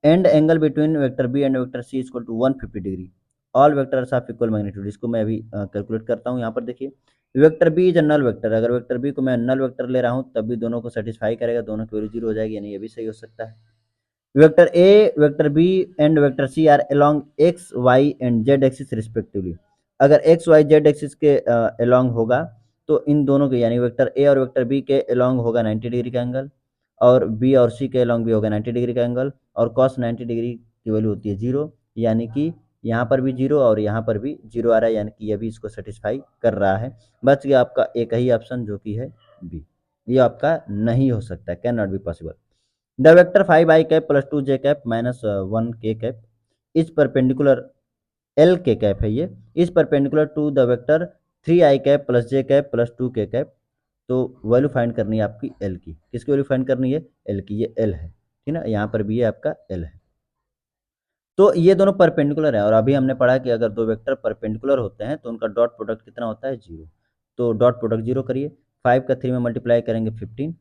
[SPEAKER 2] and angle between vector B and vector C equal to 150 degree, all vectors of equal magnitude. इसको मैं अभी कैलकुलेट करता हूँ। यहाँ पर देखिए, vector B is a null vector, अगर वेक्टर बी को मैं नल वेक्टर ले रहा हूँ तब भी दोनों को सेटिस्फाई करेगा, दोनों की वैल्यू 0 हो जाएगी, यानी ये भी सही हो सकता है। Vector A vector B and vector C are along X Y and Z axis respectively, अगर एक्स वाई जेड एक्सिस के अलोंग होगा तो इन दोनों के, यानी वेक्टर ए और वेक्टर बी के अलोंग होगा 90 डिग्री का एंगल, और बी और सी के अलोंग भी होगा 90 डिग्री का एंगल, और कॉस 90 डिग्री की वैल्यू होती है 0, यानी कि यहाँ पर भी 0 और यहाँ पर भी 0 आ रहा है, यानी कि ये भी इसको सेटिस्फाई कर रहा है। बच गया आपका एक ही ऑप्शन जो कि है बी, ये आपका नहीं हो सकता, can not be possible. The vector 5i cap plus 2j cap minus 1k cap is perpendicular, L के कैप है ये, is perpendicular to the vector 3i cap plus j cap plus 2k cap. तो वैल्यू फाइंड करनी है आपकी एल की, किसकी वैल्यू फाइंड करनी है, एल की, ये एल है। ठीक है ना, यहाँ पर भी ये आपका एल है। तो ये दोनों परपेंडिकुलर है, और अभी हमने पढ़ा कि अगर दो वेक्टर परपेंडिकुलर होते हैं तो उनका डॉट प्रोडक्ट कितना होता है, 0। तो डॉट प्रोडक्ट 0 करिए, 5 का 3 में मल्टीप्लाई करेंगे 15,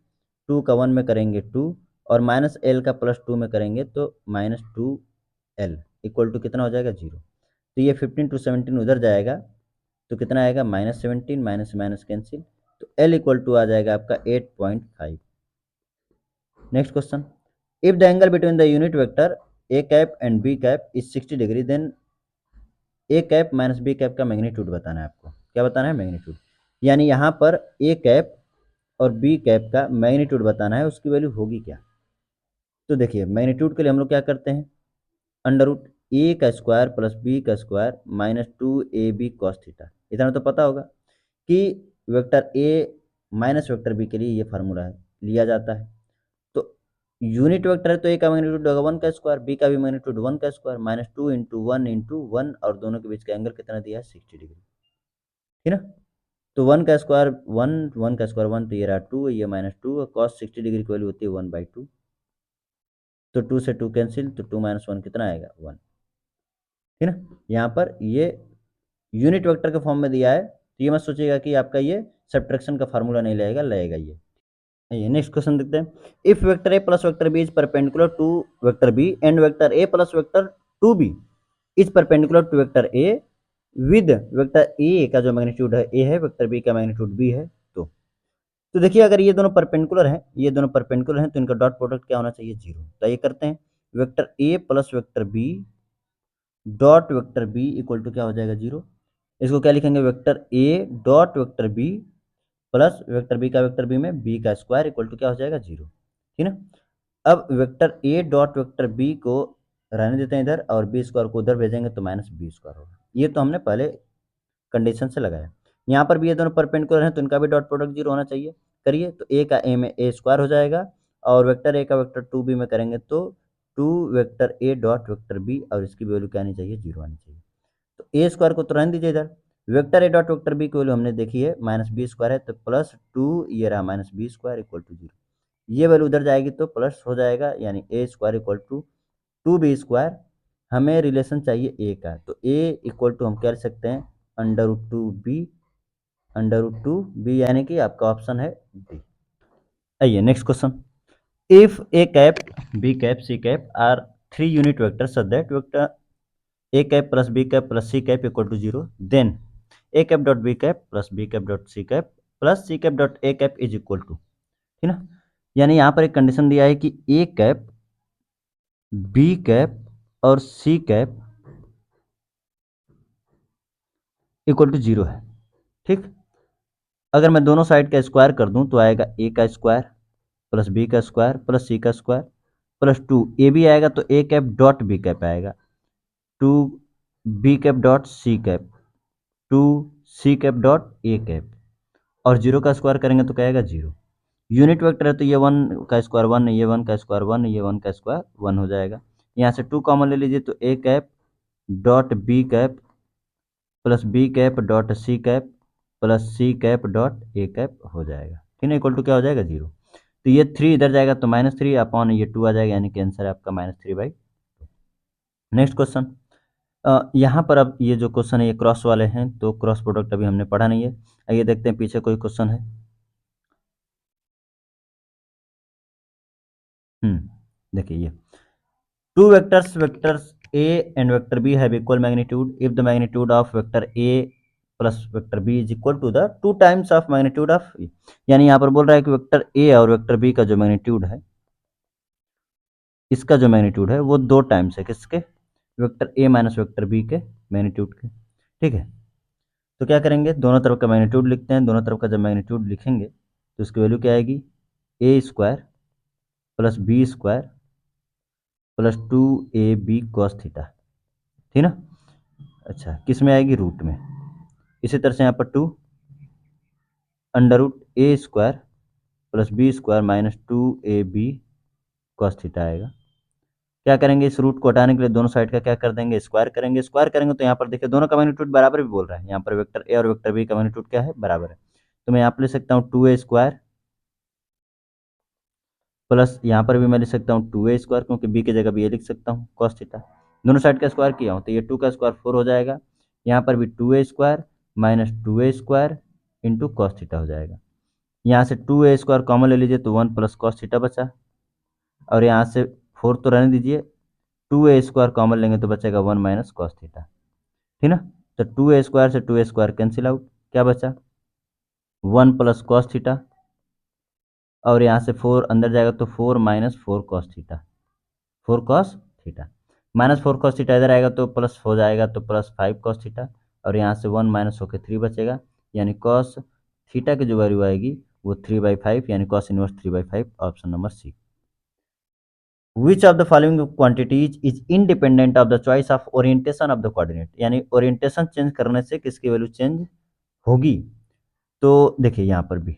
[SPEAKER 2] 2 का 1 में करेंगे 2, और माइनस एल का प्लस 2 में करेंगे तो -2l इक्वल टू कितना हो जाएगा, 0। तो ये 15 to 17 उधर जाएगा तो कितना आएगा, -17, माइनस माइनस कैंसिल, तो l इक्वल टू आ जाएगा आपका 8.5। Next question, if the angle between the unit vector A cap and B cap is 60 degree, then A cap minus B cap का मैग्नीट्यूड बताना है आपको। क्या बताना है, मैग्नीट्यूड, यानी यहाँ पर ए कैप और बी कैप का मैग्नीट्यूड बताना है, उसकी वैल्यू होगी क्या। तो देखिए, मैग्नीट्यूड के लिए हम लोग क्या करते हैं, अंडर रूट ए का स्क्वायर प्लस बी का square minus 2ab cos theta, इतना तो पता होगा कि vector A minus vector B के लिए ये फार्मूला है, लिया जाता है। तो यूनिट वेक्टर है तो ए का मैग्नीट्यूड होगा 1 का स्क्वायर, बी का भी मैग्नीट्यूड 1 का स्क्वायर, -2 × 1 × 1, और दोनों के बीच का एंगल कितना दिया है, 60 डिग्री। ठीक है ना, तो 1 का स्क्वायर 1, 1 का स्क्वायर 1, तो ये रहा 2, ये -2, और कॉस 60 डिग्री की वैल्यू होती है 1/2, तो 2 से 2 कैंसिल, तो 2 - 1 कितना आएगा, 1। ठीक है ना, यहाँ पर ये यूनिट वेक्टर के फॉर्म में दिया है, तो ये मत सोचिएगा कि आपका ये सब्ट्रैक्शन का फार्मूला नहीं लगेगा ये। आइए नेक्स्ट क्वेश्चन देखते हैं, if vector A plus vector B is perpendicular to vector B and vector A plus vector 2b is perpendicular to vector A with vector ए का जो मैग्नीट्यूड है ए है, वेक्टर बी का मैग्नीट्यूड बी है, तो देखिए अगर ये दोनों परपेंडिकुलर हैं, ये दोनों परपेंडिकुलर हैं तो इनका डॉट प्रोडक्ट क्या होना चाहिए, 0। तो ये करते हैं, vector A plus vector B dot vector B equal to क्या हो जाएगा, 0। इसको क्या लिखेंगे, वेक्टर ए dot vector B plus vector B का वेक्टर बी में बी का स्क्वायर इक्वल टू क्या हो जाएगा, 0। ठीक है, अब वेक्टर ए डॉट वेक्टर बी को रहने देते हैं इधर, और बी स्क्वायर को उधर भेजेंगे तो -b स्क्वायर होगा। ये तो हमने पहले कंडीशन से लगाया। यहाँ पर भी ये दोनों परपेंडिकुलर हैं तो इनका भी डॉट प्रोडक्ट 0 होना चाहिए। करिए, तो ए का ए में ए स्क्वायर हो जाएगा, और वेक्टर ए का वेक्टर 2b में करेंगे तो 2 वेक्टर ए डॉट वेक्टर बी, और इसकी वैल्यू क्या आनी चाहिए, 0 आनी चाहिए। तो ए स्क्वायर को तो रहने दीजिए इधर, वेक्टर ए डॉट वेक्टर बी की वैल्यू हमने देखी है -b स्क्वायर है, तो +2 ये रहा -b स्क्वायर इक्वल टू 0। ये वैल्यू उधर जाएगी तो प्लस हो जाएगा, यानी A square equal to 2b square. हमें रिलेशन चाहिए ए का, तो ए इक्वल टू हम क्या लिख सकते हैं, √2b यानी कि आपका ऑप्शन है डी। आइए next question, if A cap B cap C cap are 3 unit vector such that vector A cap plus B cap plus C cap equal to 0, then A cap dot B cap plus B cap dot C cap plus C cap dot A cap is equal to, ठीक ना। यानी यहाँ पर एक कंडीशन दिया है कि ए कैप, बी कैप और सी कैप इक्वल टू 0 है, ठीक। अगर मैं दोनों साइड का स्क्वायर कर दूं तो आएगा ए का स्क्वायर प्लस बी का स्क्वायर प्लस सी का स्क्वायर प्लस 2 ए भी आएगा तो A cap dot B cap आएगा, 2 B cap dot C cap, 2 C cap dot A cap, और 0 का स्क्वायर करेंगे तो क्या आएगा 0। यूनिट वेक्टर है तो ये 1 का स्क्वायर 1, ये 1 का स्क्वायर 1, ये 1 का स्क्वायर 1 हो जाएगा। यहाँ से 2 कॉमन ले लीजिए तो A cap dot B cap plus B cap dot C cap plus C cap dot A cap हो जाएगा, ठीक है, इक्वल टू क्या हो जाएगा 0। तो ये 3 इधर जाएगा तो -3 अपॉन ये 2 आ जाएगा, यानी कि आंसर है आपका -3/2। नेक्स्ट क्वेश्चन, यहाँ पर अब ये जो क्वेश्चन है ये क्रॉस वाले हैं, तो क्रॉस प्रोडक्ट अभी हमने पढ़ा नहीं है। आइए देखते हैं पीछे कोई क्वेश्चन है। देखिए ये two vectors a and vector b have equal magnitude if the magnitude of vector a plus vector b is equal to the 2 times of magnitude of a। यानी यहाँ पर बोल रहा है कि वेक्टर a और वेक्टर b का जो मैग्नीट्यूड है, इसका जो मैग्नीट्यूड है वो 2 टाइम्स है किसके, vector a minus vector b के मैग्नीट्यूड के, ठीक है। तो क्या करेंगे, दोनों तरफ का मैग्नीट्यूड लिखते हैं। दोनों तरफ का जब मैग्नीट्यूड लिखेंगे तो इसकी वैल्यू क्या आएगी, a square plus B square plus 2ab cos theta, ठीक ना। अच्छा, किस में आएगी, रूट में। इसी तरह से यहाँ पर 2 under root A square plus B square minus 2ab cos theta आएगा। क्या करेंगे, इस रूट को हटाने के लिए दोनों साइड का क्या कर देंगे, स्क्वायर करेंगे। स्क्वायर करेंगे तो यहाँ पर देखिए दोनों का मैग्नीट्यूड बराबर भी बोल रहा है, यहाँ पर वेक्टर ए और वेक्टर बी का मैग्नीट्यूड क्या है, बराबर है। तो मैं यहाँ पर ले सकता हूँ 2a स्क्वायर प्लस यहाँ पर भी मैं लिख सकता हूँ 2a स्क्वायर, क्योंकि b की जगह भी ये लिख सकता हूँ cos थीटा। दोनों साइड का स्क्वायर किया हूँ तो ये 2 का स्क्वायर 4 हो जाएगा। यहाँ पर भी 2a square minus 2a square into cos theta हो जाएगा। यहाँ से 2a स्क्वायर कॉमन ले लीजिए तो 1 प्लस कॉस थीटा बचा, और यहाँ से 4 तो रहने दीजिए, 2a स्क्वायर कॉमन लेंगे तो बचेगा 1 माइनस कॉस थीटा, ठीक ना। तो 2a स्क्वायर से 2a स्क्वायर कैंसिल आउट, क्या बचा 1 प्लस कॉस थीटा, और यहाँ से 4 अंदर जाएगा तो 4 minus 4 cos theta, 4 cos theta minus 4 cos theta इधर आएगा तो प्लस हो जाएगा तो प्लस 5 कॉस थीटा, और यहाँ से 1 माइनस होकर 3 बचेगा, यानी कॉस थीटा की जो वैल्यू आएगी वो 3/5, यानी cos inverse 3/5, option number C. Which of the following quantities is independent of the choice of orientation of the coordinate, यानी ओरिएंटेशन चेंज करने से किसकी वैल्यू चेंज होगी। तो देखिए यहाँ पर भी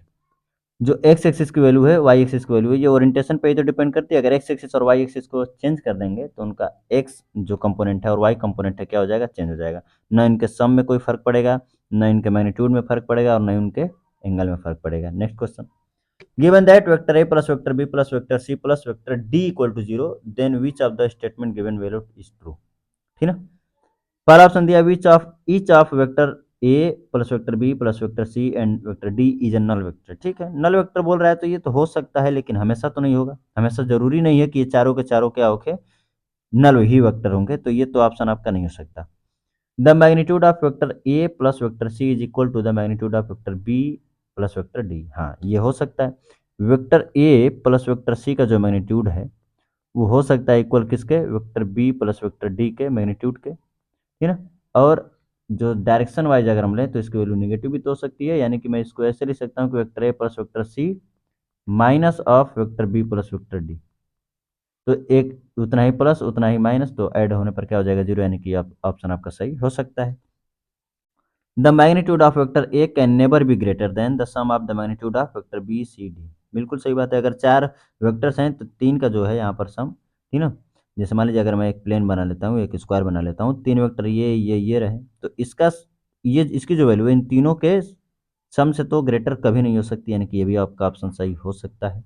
[SPEAKER 2] जो एक्स एक्सिस की वैल्यू है, वाई एक्सिस की वैल्यू है, ये ओरिएंटेशन पे ही तो डिपेंड करती है। अगर एक्स एक्सिस और वाई एक्सिस को चेंज कर देंगे तो उनका एक्स जो कंपोनेंट है और वाई कंपोनेंट है क्या हो जाएगा, चेंज हो जाएगा। न इनके सम में कोई फर्क पड़ेगा, न इनके मैग्नीट्यूड में फर्क पड़ेगा, और न उनके एंगल में फर्क पड़ेगा। Next question, given that vector A plus vector B plus vector C plus vector D equal to 0, then which of the statement given value is true, ठीक ना। पहला ऑप्शन दिया which of each of vector A plus vector B plus vector C and vector D is a null vector, ठीक है। नल वेक्टर बोल रहा है तो ये तो हो सकता है, लेकिन हमेशा तो नहीं होगा। हमेशा जरूरी नहीं है कि ये चारों के चारों क्या होंगे, नल ही वेक्टर होंगे, तो ये तो ऑप्शन आपका नहीं हो सकता। The magnitude of vector A plus vector C is equal to the magnitude of vector B plus vector D, हाँ ये हो सकता है। वेक्टर ए प्लस वेक्टर सी का जो मैग्नीट्यूड है वो हो सकता है इक्वल किसके, vector B plus vector D के मैग्नीट्यूड के, ठीक ना। और जो डायरेक्शन वाइज अगर हम लें तो इसकी वैल्यू नेगेटिव भी तो हो सकती है, यानी कि मैं इसको ऐसे लिख सकता हूँ कि vector A plus vector C minus of vector B plus vector D, तो एक उतना ही प्लस उतना ही माइनस, तो ऐड होने पर क्या हो जाएगा 0, यानी कि ऑप्शन आपका सही हो सकता है। The magnitude of vector A can never be greater than the sum of the magnitude of vector B C D, बिल्कुल सही बात है। अगर 4 वेक्टर्स हैं तो 3 का जो है यहाँ पर सम, ठीक ना। जैसे मान लीजिए अगर मैं एक प्लेन बना लेता हूँ, एक स्क्वायर बना लेता हूँ, 3 वेक्टर ये रहे, तो इसका ये इसकी जो वैल्यू है इन तीनों के सम से तो ग्रेटर कभी नहीं हो सकती, यानी कि ये भी आपका ऑप्शन सही हो सकता है।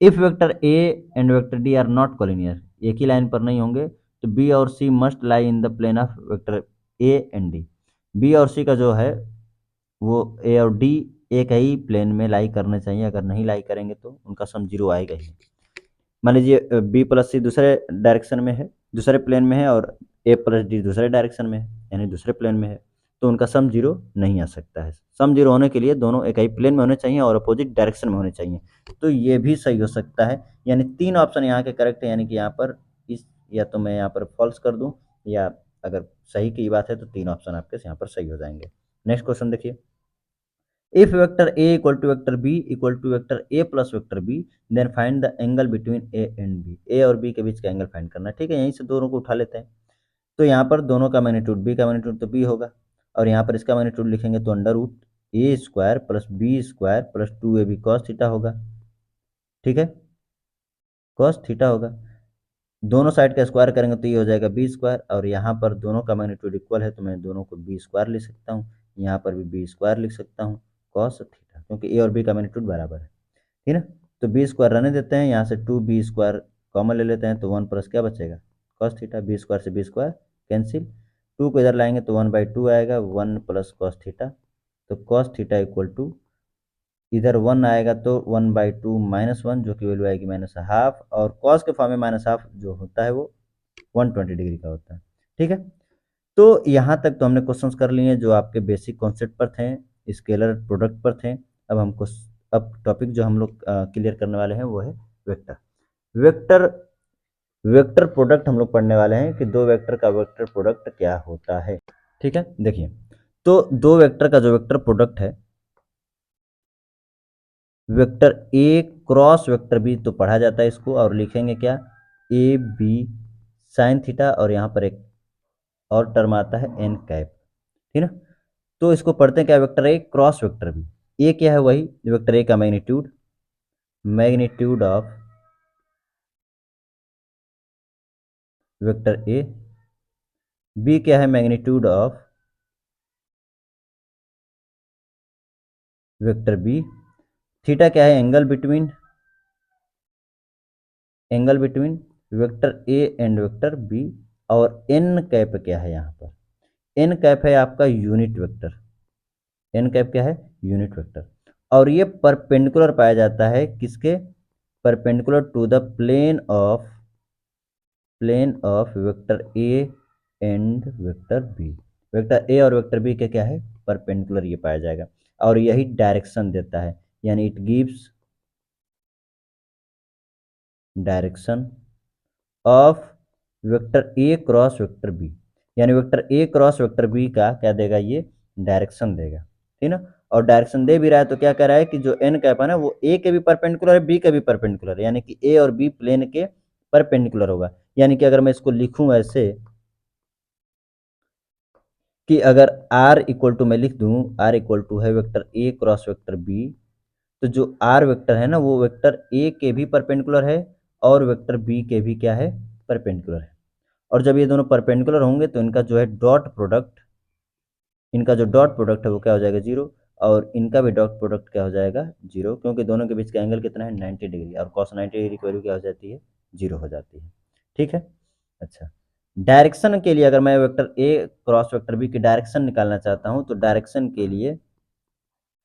[SPEAKER 2] If vector A and vector D are not collinear, एक ही लाइन पर नहीं होंगे, तो बी और C must lie in the plane of vector A and D, B और सी का जो है वो ए और डी एक ही प्लेन में लाई करने चाहिए। अगर नहीं लाई करेंगे तो उनका सम 0 आएगा ही। मान लीजिए बी प्लस सी दूसरे डायरेक्शन में है, दूसरे प्लेन में है, और ए प्लस डी दूसरे डायरेक्शन में है, यानी दूसरे प्लेन में है, तो उनका सम जीरो नहीं आ सकता है। सम जीरो होने के लिए दोनों एक ही प्लेन में होने चाहिए और अपोजिट डायरेक्शन में होने चाहिए, तो ये भी सही हो सकता है। यानी 3 ऑप्शन यहाँ के करेक्ट है, यानी कि यहाँ पर इस, या तो मैं यहाँ पर फॉल्स कर दूँ, या अगर सही की बात है तो 3 ऑप्शन आपके यहाँ पर सही हो जाएंगे। नेक्स्ट क्वेश्चन देखिए, if vector A equal to vector B equal to vector A plus vector B, then find the angle between A and B. A और बी के बीच का एंगल फाइंड करना है, ठीक है। यहीं से दोनों को उठा लेते हैं, तो यहाँ पर दोनों का मैग्नीट्यूड, बी का मैग्नीट्यूड तो बी होगा, और यहाँ पर इसका मैग्नीट्यूड लिखेंगे तो under root A square plus B square plus 2ab cos theta होगा, ठीक है, कॉस थीटा होगा। दोनों साइड का स्क्वायर करेंगे तो ये हो जाएगा बी स्क्वायर, और यहाँ पर दोनों का मैग्नीट्यूड इक्वल है तो मैं दोनों को बी स्क्वायर लिख सकता हूँ, यहाँ पर भी बी स्क्वायर लिख सकता हूँ कॉस थीटा, क्योंकि ए और बी का मैग्नीट्यूड बराबर है, ठीक है। तो बी स्क्वायर रहने देते हैं, यहाँ से 2b² कॉमन ले लेते हैं, तो 1 प्लस क्या बचेगा कॉस थीटा, बी स्क्वायर से बी स्क्वायर कैंसिल, 2 को इधर लाएंगे तो 1/2 आएगा, 1 प्लस कॉस थीटा, तो कॉस थीटा इक्वल टू इधर 1 आएगा तो 1/2 -1 जो कि वैल्यू आएगी -हाफ, और कॉस के फॉर्म में -हाफ जो होता है वो 120 डिग्री का होता है, ठीक है। तो यहाँ तक तो हमने क्वेश्चंस कर लिए जो आपके बेसिक कॉन्सेप्ट पर थे, स्केलर प्रोडक्ट पर थे। अब हमको अब टॉपिक जो हम लोग क्लियर करने वाले हैं वो है वेक्टर। वेक्टर वेक्टर प्रोडक्ट हम लोग पढ़ने वाले हैं कि दो वेक्टर का वेक्टर प्रोडक्ट क्या होता है, ठीक है। देखिए, तो दो वेक्टर का जो वेक्टर प्रोडक्ट है, vector A cross vector B तो पढ़ा जाता है इसको, और लिखेंगे क्या, ए बी साइन थीटा, और यहाँ पर एक और टर्म आता है एन कैप, ठीक है ना। तो इसको पढ़ते हैं क्या, vector A cross vector B. A क्या है, वही वेक्टर ए का magnitude, magnitude of vector A, B क्या है, magnitude of vector B, theta क्या है, angle between vector A and vector B, और एन कैप क्या है, यहाँ पर एन कैप है आपका यूनिट वेक्टर, एन कैप क्या है, यूनिट वेक्टर, और ये परपेंडिकुलर पाया जाता है किसके, perpendicular to the plane of vector A and vector B. Vector ए और वेक्टर बी के क्या है, परपेंडिकुलर ये पाया जाएगा, और यही डायरेक्शन देता है, यानी it gives direction of vector A cross vector B, यानी vector A cross vector B का क्या देगा, ये डायरेक्शन देगा, ठीक ना। और डायरेक्शन दे भी रहा है तो क्या कह रहा है कि जो एन कैप है ना वो ए के भी परपेंडिकुलर है, बी के भी परपेंडिकुलर है, यानी कि ए और बी प्लेन के परपेंडिकुलर होगा। यानी कि अगर मैं इसको लिखूं ऐसे कि अगर r इक्वल टू मैं लिख दूं, r इक्वल टू है vector A cross vector B, तो जो r वेक्टर है ना वो वेक्टर ए के भी परपेंडिकुलर है और वेक्टर बी के भी क्या है, परपेंडिकुलर है। और जब ये दोनों परपेंडिकुलर होंगे तो इनका जो है डॉट प्रोडक्ट, इनका जो डॉट प्रोडक्ट है वो क्या हो जाएगा, जीरो, और इनका भी डॉट प्रोडक्ट क्या हो जाएगा, जीरो, क्योंकि दोनों के बीच का एंगल कितना है, 90 डिग्री, और कॉस 90 डिग्री की वैल्यू क्या हो जाती है, जीरो हो जाती है, ठीक है। अच्छा, डायरेक्शन के लिए अगर मैं vector A cross vector B की डायरेक्शन निकालना चाहता हूँ तो डायरेक्शन के लिए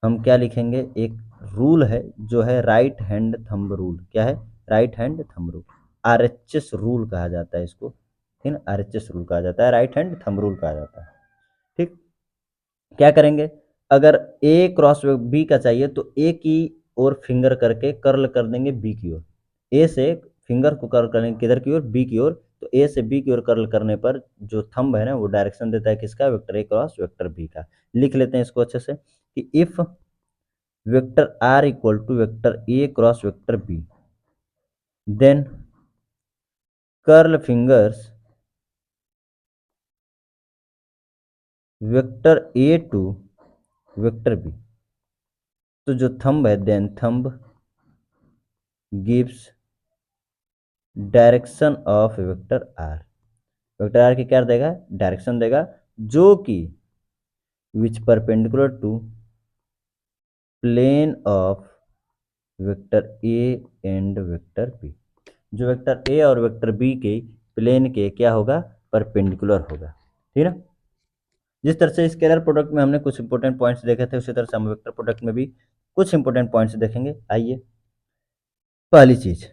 [SPEAKER 2] हम क्या लिखेंगे, एक रूल है जो है राइट हैंड थंब रूल, क्या है, right hand thumb rule, RHS rule कहा जाता है इसको, ठीक है, आरएचएस रूल कहा जाता है, राइट हैंड थंब रूल कहा जाता है, ठीक। क्या करेंगे, अगर ए क्रॉस बी का चाहिए तो ए की ओर फिंगर करके कर्ल कर देंगे बी की ओर, ए से फिंगर को कर्ल करेंगे किधर की ओर, बी की ओर, तो ए से बी की ओर कर्ल करने पर जो थंब है ना वो डायरेक्शन देता है किसका, vector A cross vector B का। लिख लेते हैं इसको अच्छे से कि if vector R equal to vector A cross vector B, then curl fingers vector A to vector B, तो जो थंब है then thumb gives direction of vector R, vector R की क्या देगा, डायरेक्शन देगा, जो कि which perpendicular to plane of vector A and vector B, जो वेक्टर ए और वेक्टर बी के प्लेन के क्या होगा, परपेंडिकुलर होगा, ठीक है ना। जिस तरह से स्केलर प्रोडक्ट में हमने कुछ इंपॉर्टेंट पॉइंट्स देखे थे उसी तरह से हम वेक्टर प्रोडक्ट में भी कुछ इंपॉर्टेंट पॉइंट्स देखेंगे। आइए, पहली चीज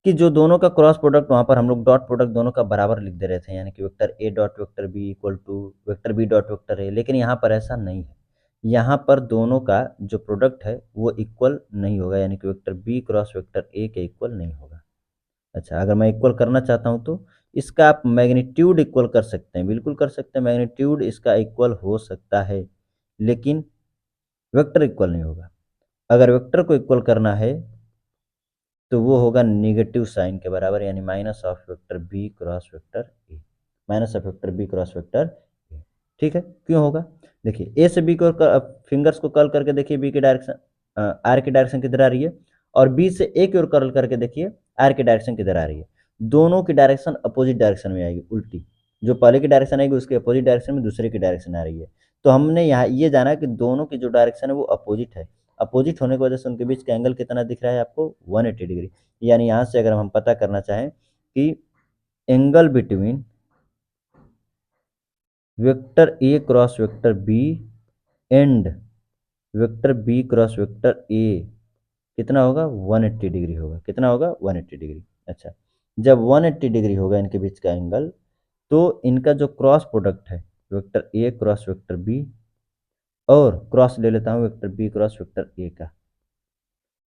[SPEAKER 2] कि जो दोनों का क्रॉस प्रोडक्ट वहाँ पर हम लोग डॉट प्रोडक्ट दोनों का बराबर लिख दे रहे थे, यानी कि vector A dot vector B equal to vector B dot vector A, लेकिन यहाँ पर ऐसा नहीं है। यहाँ पर दोनों का जो प्रोडक्ट है वो इक्वल नहीं होगा, यानी कि vector B cross vector A के इक्वल नहीं होगा। अच्छा, अगर मैं इक्वल करना चाहता हूँ तो इसका आप मैग्नीट्यूड इक्वल कर सकते हैं, बिल्कुल कर सकते हैं, मैग्नीट्यूड इसका इक्वल हो सकता है, लेकिन वेक्टर इक्वल नहीं होगा। अगर वेक्टर को इक्वल करना है तो वो होगा नेगेटिव साइन के बराबर, यानी minus of vector B cross vector A, minus of vector B cross vector A. ठीक है, क्यों होगा? देखिए ए से बी को फिंगर्स को कर्ल करके देखिए, बी की डायरेक्शन आर की डायरेक्शन किधर आ रही है, और बी से ए की ओर कर्ल करके देखिए आर की डायरेक्शन किधर आ रही है। दोनों की डायरेक्शन अपोजिट डायरेक्शन में आएगी, उल्टी। जो पहले की डायरेक्शन आएगी उसके अपोजिट डायरेक्शन में दूसरे की डायरेक्शन आ रही है। तो हमने यहाँ ये जाना कि दोनों की जो डायरेक्शन है वो अपोजिट है। अपोजिट होने की वजह से उनके बीच का एंगल कितना दिख रहा है आपको? 180 डिग्री। यानी यहाँ से अगर हम पता करना चाहें कि angle between vector A cross vector B and vector B cross vector A कितना होगा? 180 डिग्री होगा। कितना होगा? 180 डिग्री। अच्छा, जब 180 डिग्री होगा इनके बीच का एंगल, तो इनका जो क्रॉस प्रोडक्ट है vector A cross vector B, और क्रॉस ले लेता हूँ वेक्टर बी क्रॉस वेक्टर ए का,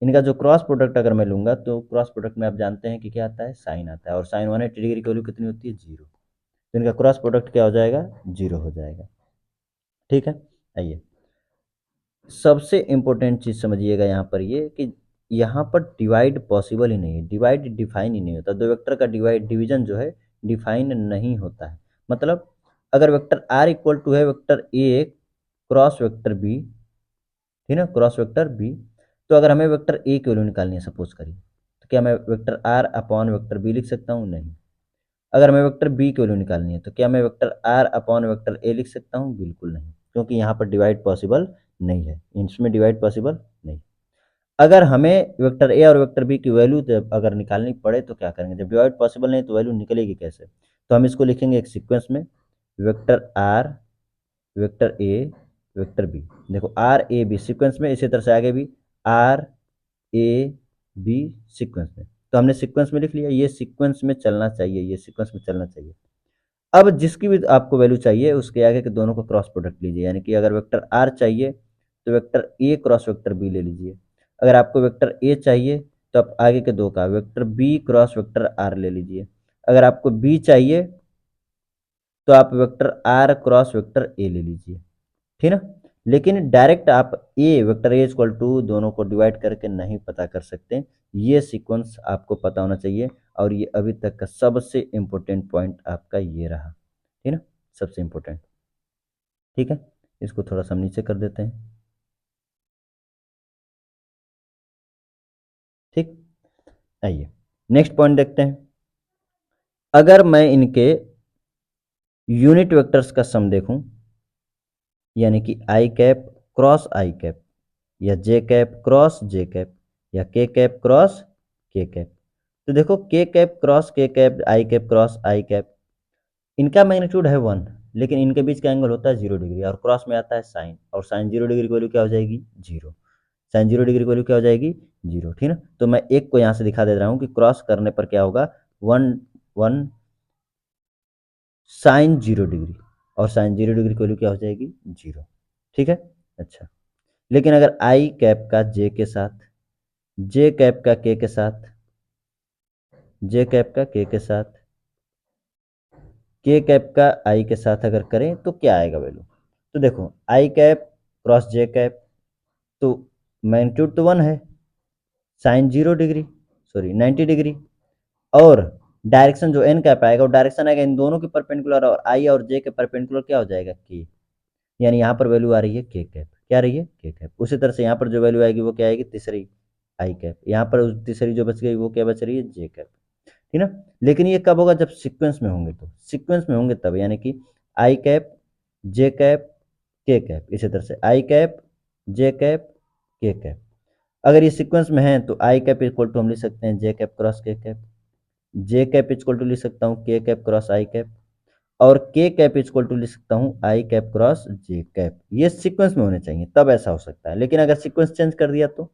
[SPEAKER 2] इनका जो क्रॉस प्रोडक्ट अगर मैं लूंगा तो क्रॉस प्रोडक्ट में आप जानते हैं कि क्या आता है? साइन आता है, और साइन 180 डिग्री की वैल्यू कितनी होती है? 0। तो इनका क्रॉस प्रोडक्ट क्या हो जाएगा? 0 हो जाएगा। ठीक है, आइए सबसे इंपॉर्टेंट चीज़ समझिएगा यहाँ पर ये कि यहाँ पर डिवाइड पॉसिबल ही नहीं है, डिवाइड डिफाइन ही नहीं होता। दो वेक्टर का डिवीजन जो है डिफाइन नहीं होता है। मतलब अगर वेक्टर आर इक्वल टू है vector A cross vector B, ठीक है ना, क्रॉस वेक्टर बी, तो अगर हमें वेक्टर ए की वैल्यू निकालनी है सपोज करिए, तो क्या मैं vector R upon vector B लिख सकता हूँ? नहीं। अगर मैं वेक्टर बी की वैल्यू निकालनी है तो क्या मैं vector R upon vector A लिख सकता हूँ? बिल्कुल नहीं, क्योंकि यहाँ पर डिवाइड पॉसिबल नहीं है, इसमें डिवाइड पॉसिबल नहीं। अगर हमें वेक्टर ए और वेक्टर बी की वैल्यू अगर निकालनी पड़े तो क्या करेंगे? जब डिवाइड पॉसिबल नहीं तो वैल्यू निकलेगी कैसे? तो हम इसको लिखेंगे एक सीक्वेंस में, vector R vector A vector B. देखो आर ए बी सीक्वेंस में, इसी तरह से आगे भी आर ए बी सीक्वेंस में। तो हमने सीक्वेंस में लिख लिया, ये सीक्वेंस में चलना चाहिए, ये सीक्वेंस में चलना चाहिए। अब जिसकी भी आपको वैल्यू चाहिए उसके आगे के दोनों का क्रॉस प्रोडक्ट लीजिए, यानी कि अगर वेक्टर आर चाहिए तो vector A cross vector B ले लीजिए। अगर आपको वेक्टर ए चाहिए तो आप आगे के दो का vector B cross vector R ले लीजिए। अगर आपको बी चाहिए तो आप vector R cross vector A ले लीजिए, ठीक ना। लेकिन डायरेक्ट आप a vector A equal to दोनों को डिवाइड करके नहीं पता कर सकते। ये सीक्वेंस आपको पता होना चाहिए, और ये अभी तक का सबसे इंपॉर्टेंट पॉइंट आपका ये रहा, ठीक ना, सबसे इंपॉर्टेंट। ठीक है, इसको थोड़ा सा हम नीचे कर देते हैं। ठीक, आइए नेक्स्ट पॉइंट देखते हैं। अगर मैं इनके यूनिट वेक्टर्स का सम देखूं, यानी कि I cap cross I cap, या जे कैप क्रॉस जे कैप, या के कैप क्रॉस के कैप, तो देखो के cap cross K cap, I cap cross I cap, इनका मैग्नीट्यूड है 1, लेकिन इनके बीच का एंगल होता है 0 डिग्री, और क्रॉस में आता है साइन, और साइन 0 डिग्री की वैल्यू क्या हो जाएगी? 0। साइन 0 डिग्री की वैल्यू क्या हो जाएगी? 0, ठीक ना। तो मैं एक को यहाँ से दिखा दे रहा हूँ कि क्रॉस करने पर क्या होगा? 1 साइन 0 डिग्री, और साइन 0 डिग्री की वैल्यू क्या हो जाएगी? 0। ठीक है, अच्छा। लेकिन अगर आई कैप का जे के साथ, जे कैप का के साथ, जे कैप का के साथ, के कैप का आई के साथ अगर करें तो क्या आएगा वैल्यू? तो देखो आई कैप क्रॉस जे कैप, तो मैग्नीट्यूड तो 1 है, साइन 0 डिग्री, सॉरी 90 डिग्री, और डायरेक्शन जो एन कैप आएगा वो डायरेक्शन आएगा इन दोनों के परपेंडिकुलर, और आई और जे के परपेंडिकुलर क्या हो जाएगा? के। यानी यहाँ पर वैल्यू आ रही है के कैप, क्या आ रही है? के कैप। उसी तरह से यहाँ पर जो वैल्यू आएगी वो क्या आएगी? तीसरी आई कैप। यहाँ पर तीसरी जो बच गई वो क्या बच रही है? जे कैप, ठीक ना। लेकिन ये कब होगा? जब सीक्वेंस में होंगे, तो सीक्वेंस में होंगे तब, यानी कि आई कैप जे कैप के कैप, इसी तरह से आई कैप जे कैप के कैप। अगर ये सीक्वेंस में है तो आई कैप इक्वल टू हम लिख सकते हैं J cap cross K cap, J cap equal to लिख सकता हूँ के कैप क्रॉस आई कैप, और के कैप इक्वल टू लिख सकता हूँ आई कैप क्रॉस जे कैप। ये सीक्वेंस में होने चाहिए, तब ऐसा हो सकता है। लेकिन अगर सीक्वेंस चेंज कर दिया तो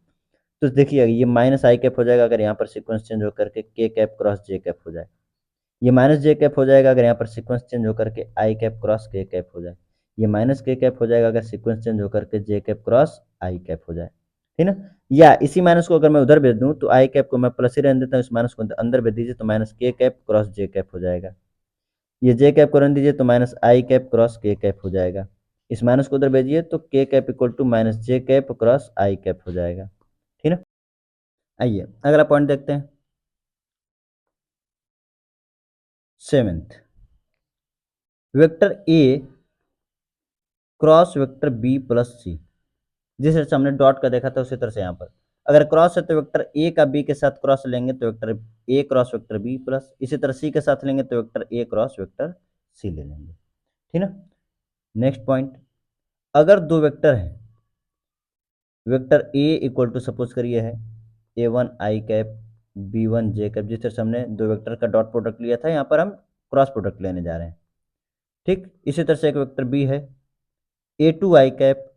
[SPEAKER 2] तो देखिए ये माइनस आई कैप हो जाएगा अगर यहाँ पर सीक्वेंस चेंज होकर के के कैप क्रॉस जे कैप हो जाए। ये माइनस जे कैप हो जाएगा अगर यहाँ पर सीक्वेंस चेंज होकर के आई कैप क्रॉस के कैप हो जाए। ये माइनस के कैप हो जाएगा अगर सीक्वेंस चेंज होकर के जे कैप क्रॉस आई कैप हो जाए, ठीक ना। या इसी माइनस को अगर मैं उधर भेज दूं तो आई कैप को मैं प्लस ही रहने देता हूँ, इस माइनस को अंदर भेज दीजिए तो माइनस के कैप क्रॉस जे कैप हो जाएगा। ये जे कैप को रहने दीजिए तो minus I cap cross K cap हो जाएगा। इस माइनस को उधर भेजिए तो K cap equal to minus J cap cross I cap हो जाएगा, ठीक है। आइए अगला पॉइंट देखते हैं। Seventh, vector A cross vector B plus C. जिस तरह से हमने डॉट का देखा था उसी तरह से यहाँ पर अगर क्रॉस है तो वेक्टर ए का बी के साथ क्रॉस लेंगे तो vector A cross vector B plus, इसी तरह सी के साथ लेंगे तो vector A cross vector C ले लेंगे, ठीक ना। नेक्स्ट पॉइंट, अगर दो वेक्टर हैं, vector A equal to suppose करिए है A one I cap B one J cap, जिस तरह से हमने दो वेक्टर का डॉट प्रोडक्ट लिया था यहाँ पर हम क्रॉस प्रोडक्ट लेने जा रहे हैं, ठीक। इसी तरह से एक वेक्टर बी है A two I cap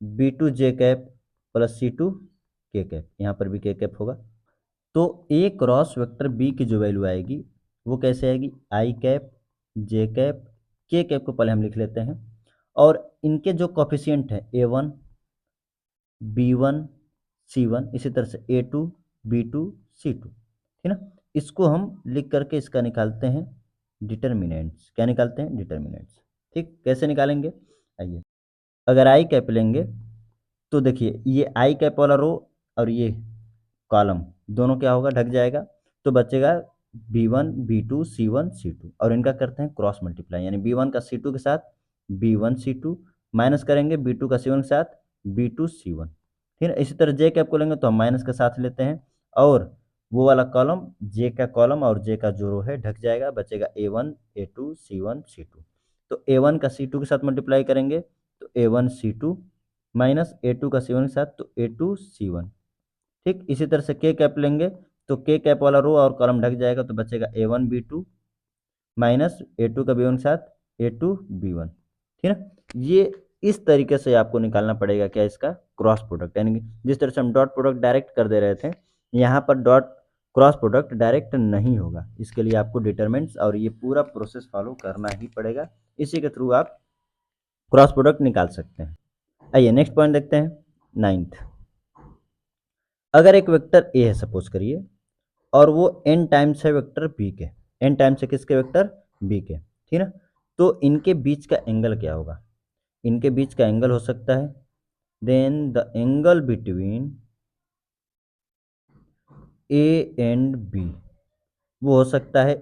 [SPEAKER 2] B two J cap plus C two K cap, यहाँ पर भी के कैप होगा। तो ए क्रॉस वेक्टर बी की जो वैल्यू आएगी वो कैसे आएगी, आई कैप जे कैप के कैप को पहले हम लिख लेते हैं और इनके जो कॉफिशियंट है A one B one C one, इसी तरह से A two B two C two, ठीक ना। इसको हम लिख करके इसका निकालते हैं डिटर्मिनेंट्स। क्या निकालते हैं, डिटर्मिनेंट्स, ठीक। कैसे निकालेंगे, आइए अगर आई कैप लेंगे तो देखिए ये आई कैप वाला रो और ये कॉलम दोनों क्या होगा, ढक जाएगा, तो बचेगा B one B two C one C two और इनका करते हैं क्रॉस मल्टीप्लाई, यानी बी वन का सी टू के साथ B one C two minus करेंगे बी टू का सी वन के साथ बी टू सी वन, ठीक है। इसी तरह जे कैप को लेंगे तो हम माइनस के साथ लेते हैं और वो वाला कॉलम जे का कॉलम और जे का जो रो है ढक जाएगा, बचेगा A one A two C one C two. तो ए वन का सी टू के साथ मल्टीप्लाई करेंगे तो A one C two minus A two का सी वन के साथ तो ए टू सी वन, ठीक। इसी तरह से के कैप लेंगे तो के कैप वाला रो और कॉलम ढक जाएगा तो बचेगा A one B two minus A two का बी वन के साथ ए टू बी वन, ठीक है। ये इस तरीके से आपको निकालना पड़ेगा क्या, इसका क्रॉस प्रोडक्ट, यानी कि जिस तरह से हम डॉट प्रोडक्ट डायरेक्ट कर दे रहे थे यहाँ पर डॉट क्रॉस प्रोडक्ट डायरेक्ट नहीं होगा, इसके लिए आपको डिटरमिनेंट्स और ये पूरा प्रोसेस फॉलो करना ही पड़ेगा, इसी के थ्रू आप क्रॉस प्रोडक्ट निकाल सकते हैं। आइए नेक्स्ट पॉइंट देखते हैं, नाइन्थ। अगर एक वेक्टर ए है सपोज करिए और वो n टाइम्स है वेक्टर बी के, n टाइम्स है किसके, वेक्टर बी के, ठीक है। तो इनके बीच का एंगल क्या होगा, इनके बीच का एंगल हो सकता है then the angle between A and B वो हो सकता है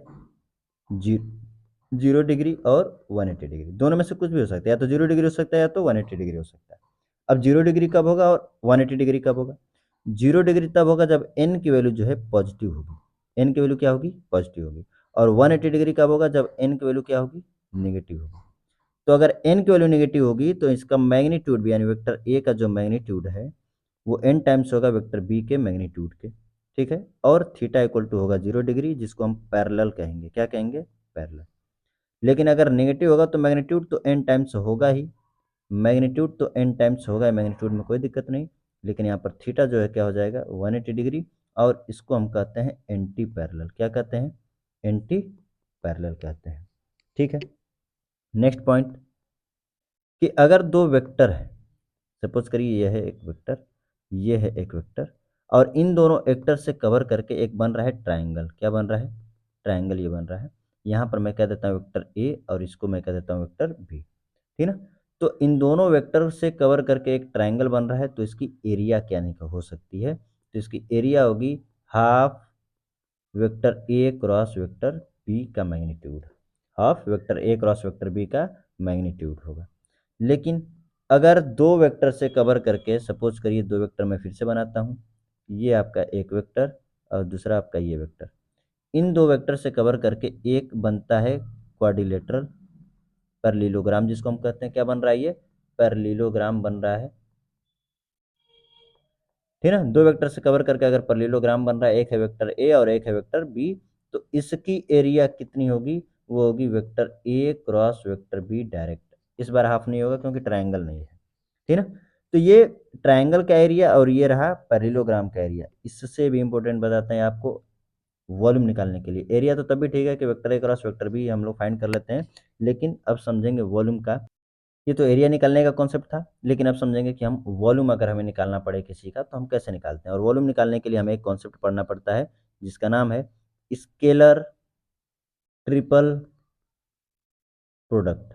[SPEAKER 2] 0 डिग्री और 180 डिग्री, दोनों में से कुछ भी हो सकता है, या तो 0 डिग्री हो सकता है या तो 180 डिग्री हो सकता है। अब 0 डिग्री कब होगा और 180 डिग्री कब होगा, 0 डिग्री तब होगा जब n की वैल्यू जो है पॉजिटिव होगी, n की वैल्यू क्या होगी, पॉजिटिव होगी, और 180 डिग्री कब होगा, जब n की वैल्यू क्या होगी, नेगेटिव होगी। तो अगर n की वैल्यू नेगेटिव होगी तो इसका मैग्नीट्यूड भी, यानी वेक्टर a का जो मैग्नीट्यूड है वो n टाइम्स होगा वेक्टर b के मैग्नीट्यूड के, ठीक है। और थीटा इक्वल टू होगा 0 डिग्री, जिसको हम पैरेलल कहेंगे, क्या कहेंगे, पैरेलल। लेकिन अगर नेगेटिव होगा तो मैग्नीट्यूड तो n टाइम्स होगा ही, मैग्नीट्यूड तो n टाइम्स होगा, मैग्नीट्यूड में कोई दिक्कत नहीं, लेकिन यहाँ पर थीटा जो है क्या हो जाएगा 180 डिग्री, और इसको हम कहते हैं एंटी पैरेलल, क्या कहते हैं, एंटी पैरेलल कहते हैं, ठीक है। नेक्स्ट पॉइंट कि अगर दो वेक्टर है, सपोज करिए यह है एक वेक्टर, ये है एक वेक्टर, और इन दोनों वेक्टर से कवर करके एक बन रहा है ट्राइंगल, क्या बन रहा है, ट्राइंगल ये बन रहा है। यहाँ पर मैं कह देता हूँ वेक्टर ए और इसको मैं कह देता हूँ वेक्टर बी, ठीक ना। तो इन दोनों वेक्टर से कवर करके एक ट्राइंगल बन रहा है, तो इसकी एरिया क्या नहीं हो सकती है, तो इसकी एरिया होगी half vector A cross vector B का magnitude, half vector A cross vector B का मैग्नीट्यूड होगा। लेकिन अगर दो वेक्टर से कवर करके, सपोज करिए दो वेक्टर मैं फिर से बनाता हूँ, ये आपका एक वेक्टर और दूसरा आपका ये वेक्टर, इन दो वेक्टर से कवर करके एक बनता है क्वाड्रिलेटरल पैरेललोग्राम, जिसको हम कहते हैं क्या बन रहा है, ये पैरेललोग्राम बन रहा है, ठीक है। दो वेक्टर से कवर करके अगर पैरेललोग्राम बन रहा है, एक है वेक्टर ए और एक है वेक्टर बी, तो इसकी एरिया कितनी होगी, वो होगी vector A cross vector B direct, इस बार हाफ नहीं होगा क्योंकि ट्राइंगल नहीं है, ठीक है। तो ये ट्रायंगल का एरिया और ये रहा पैरेललोग्राम का एरिया। इससे भी इंपॉर्टेंट बताते हैं आपको वॉल्यूम निकालने के लिए। एरिया तो तभी ठीक है कि vector A cross vector B हम लोग फाइंड कर लेते हैं, लेकिन अब समझेंगे वॉल्यूम का। ये तो एरिया निकालने का कॉन्सेप्ट था, लेकिन अब समझेंगे कि हम वॉल्यूम अगर हमें निकालना पड़े किसी का तो हम कैसे निकालते हैं। और वॉल्यूम निकालने के लिए हमें एक कॉन्सेप्ट पढ़ना पड़ता है जिसका नाम है scalar triple product.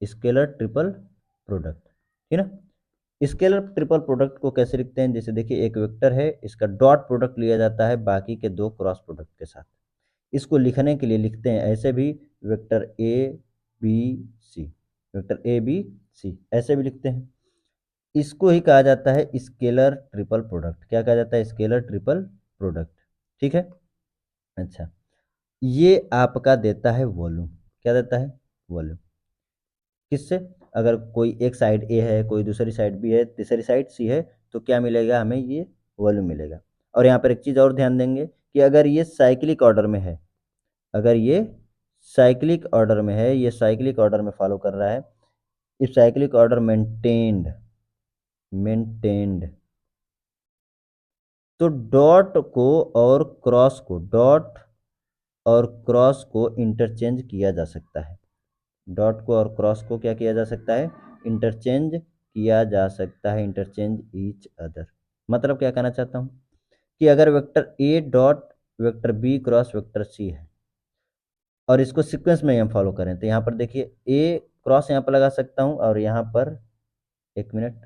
[SPEAKER 2] Scalar triple product, ठीक ना। स्केलर ट्रिपल प्रोडक्ट को कैसे लिखते हैं, जैसे देखिए एक वेक्टर है, इसका डॉट प्रोडक्ट लिया जाता है बाकी के दो क्रॉस प्रोडक्ट के साथ। इसको लिखने के लिए लिखते हैं ऐसे भी, वेक्टर ए बी सी, वेक्टर ए बी सी ऐसे भी लिखते हैं। इसको ही कहा जाता है स्केलर ट्रिपल प्रोडक्ट। क्या कहा जाता है? स्केलर ट्रिपल प्रोडक्ट, ठीक है। अच्छा, ये आपका देता है वॉल्यूम। क्या देता है? वॉल्यूम। किससे? अगर कोई एक साइड ए है, कोई दूसरी साइड बी है, तीसरी साइड सी है, तो क्या मिलेगा हमें? ये वॉल्यूम मिलेगा। और यहाँ पर एक चीज़ और ध्यान देंगे कि अगर ये साइक्लिक ऑर्डर में है, अगर ये साइक्लिक ऑर्डर में है, ये साइक्लिक ऑर्डर में फॉलो कर रहा है, इफ साइक्लिक ऑर्डर मेंटेन्ड, तो डॉट को और क्रॉस को, डॉट और क्रॉस को इंटरचेंज किया जा सकता है। डॉट को और क्रॉस को क्या किया जा सकता है? इंटरचेंज किया जा सकता है, इंटरचेंज ईच अदर। मतलब क्या कहना चाहता हूँ कि अगर वेक्टर ए dot vector B cross vector C है और इसको सीक्वेंस में हम फॉलो करें, तो यहाँ पर देखिए ए क्रॉस यहाँ पर लगा सकता हूँ और यहाँ पर, एक मिनट,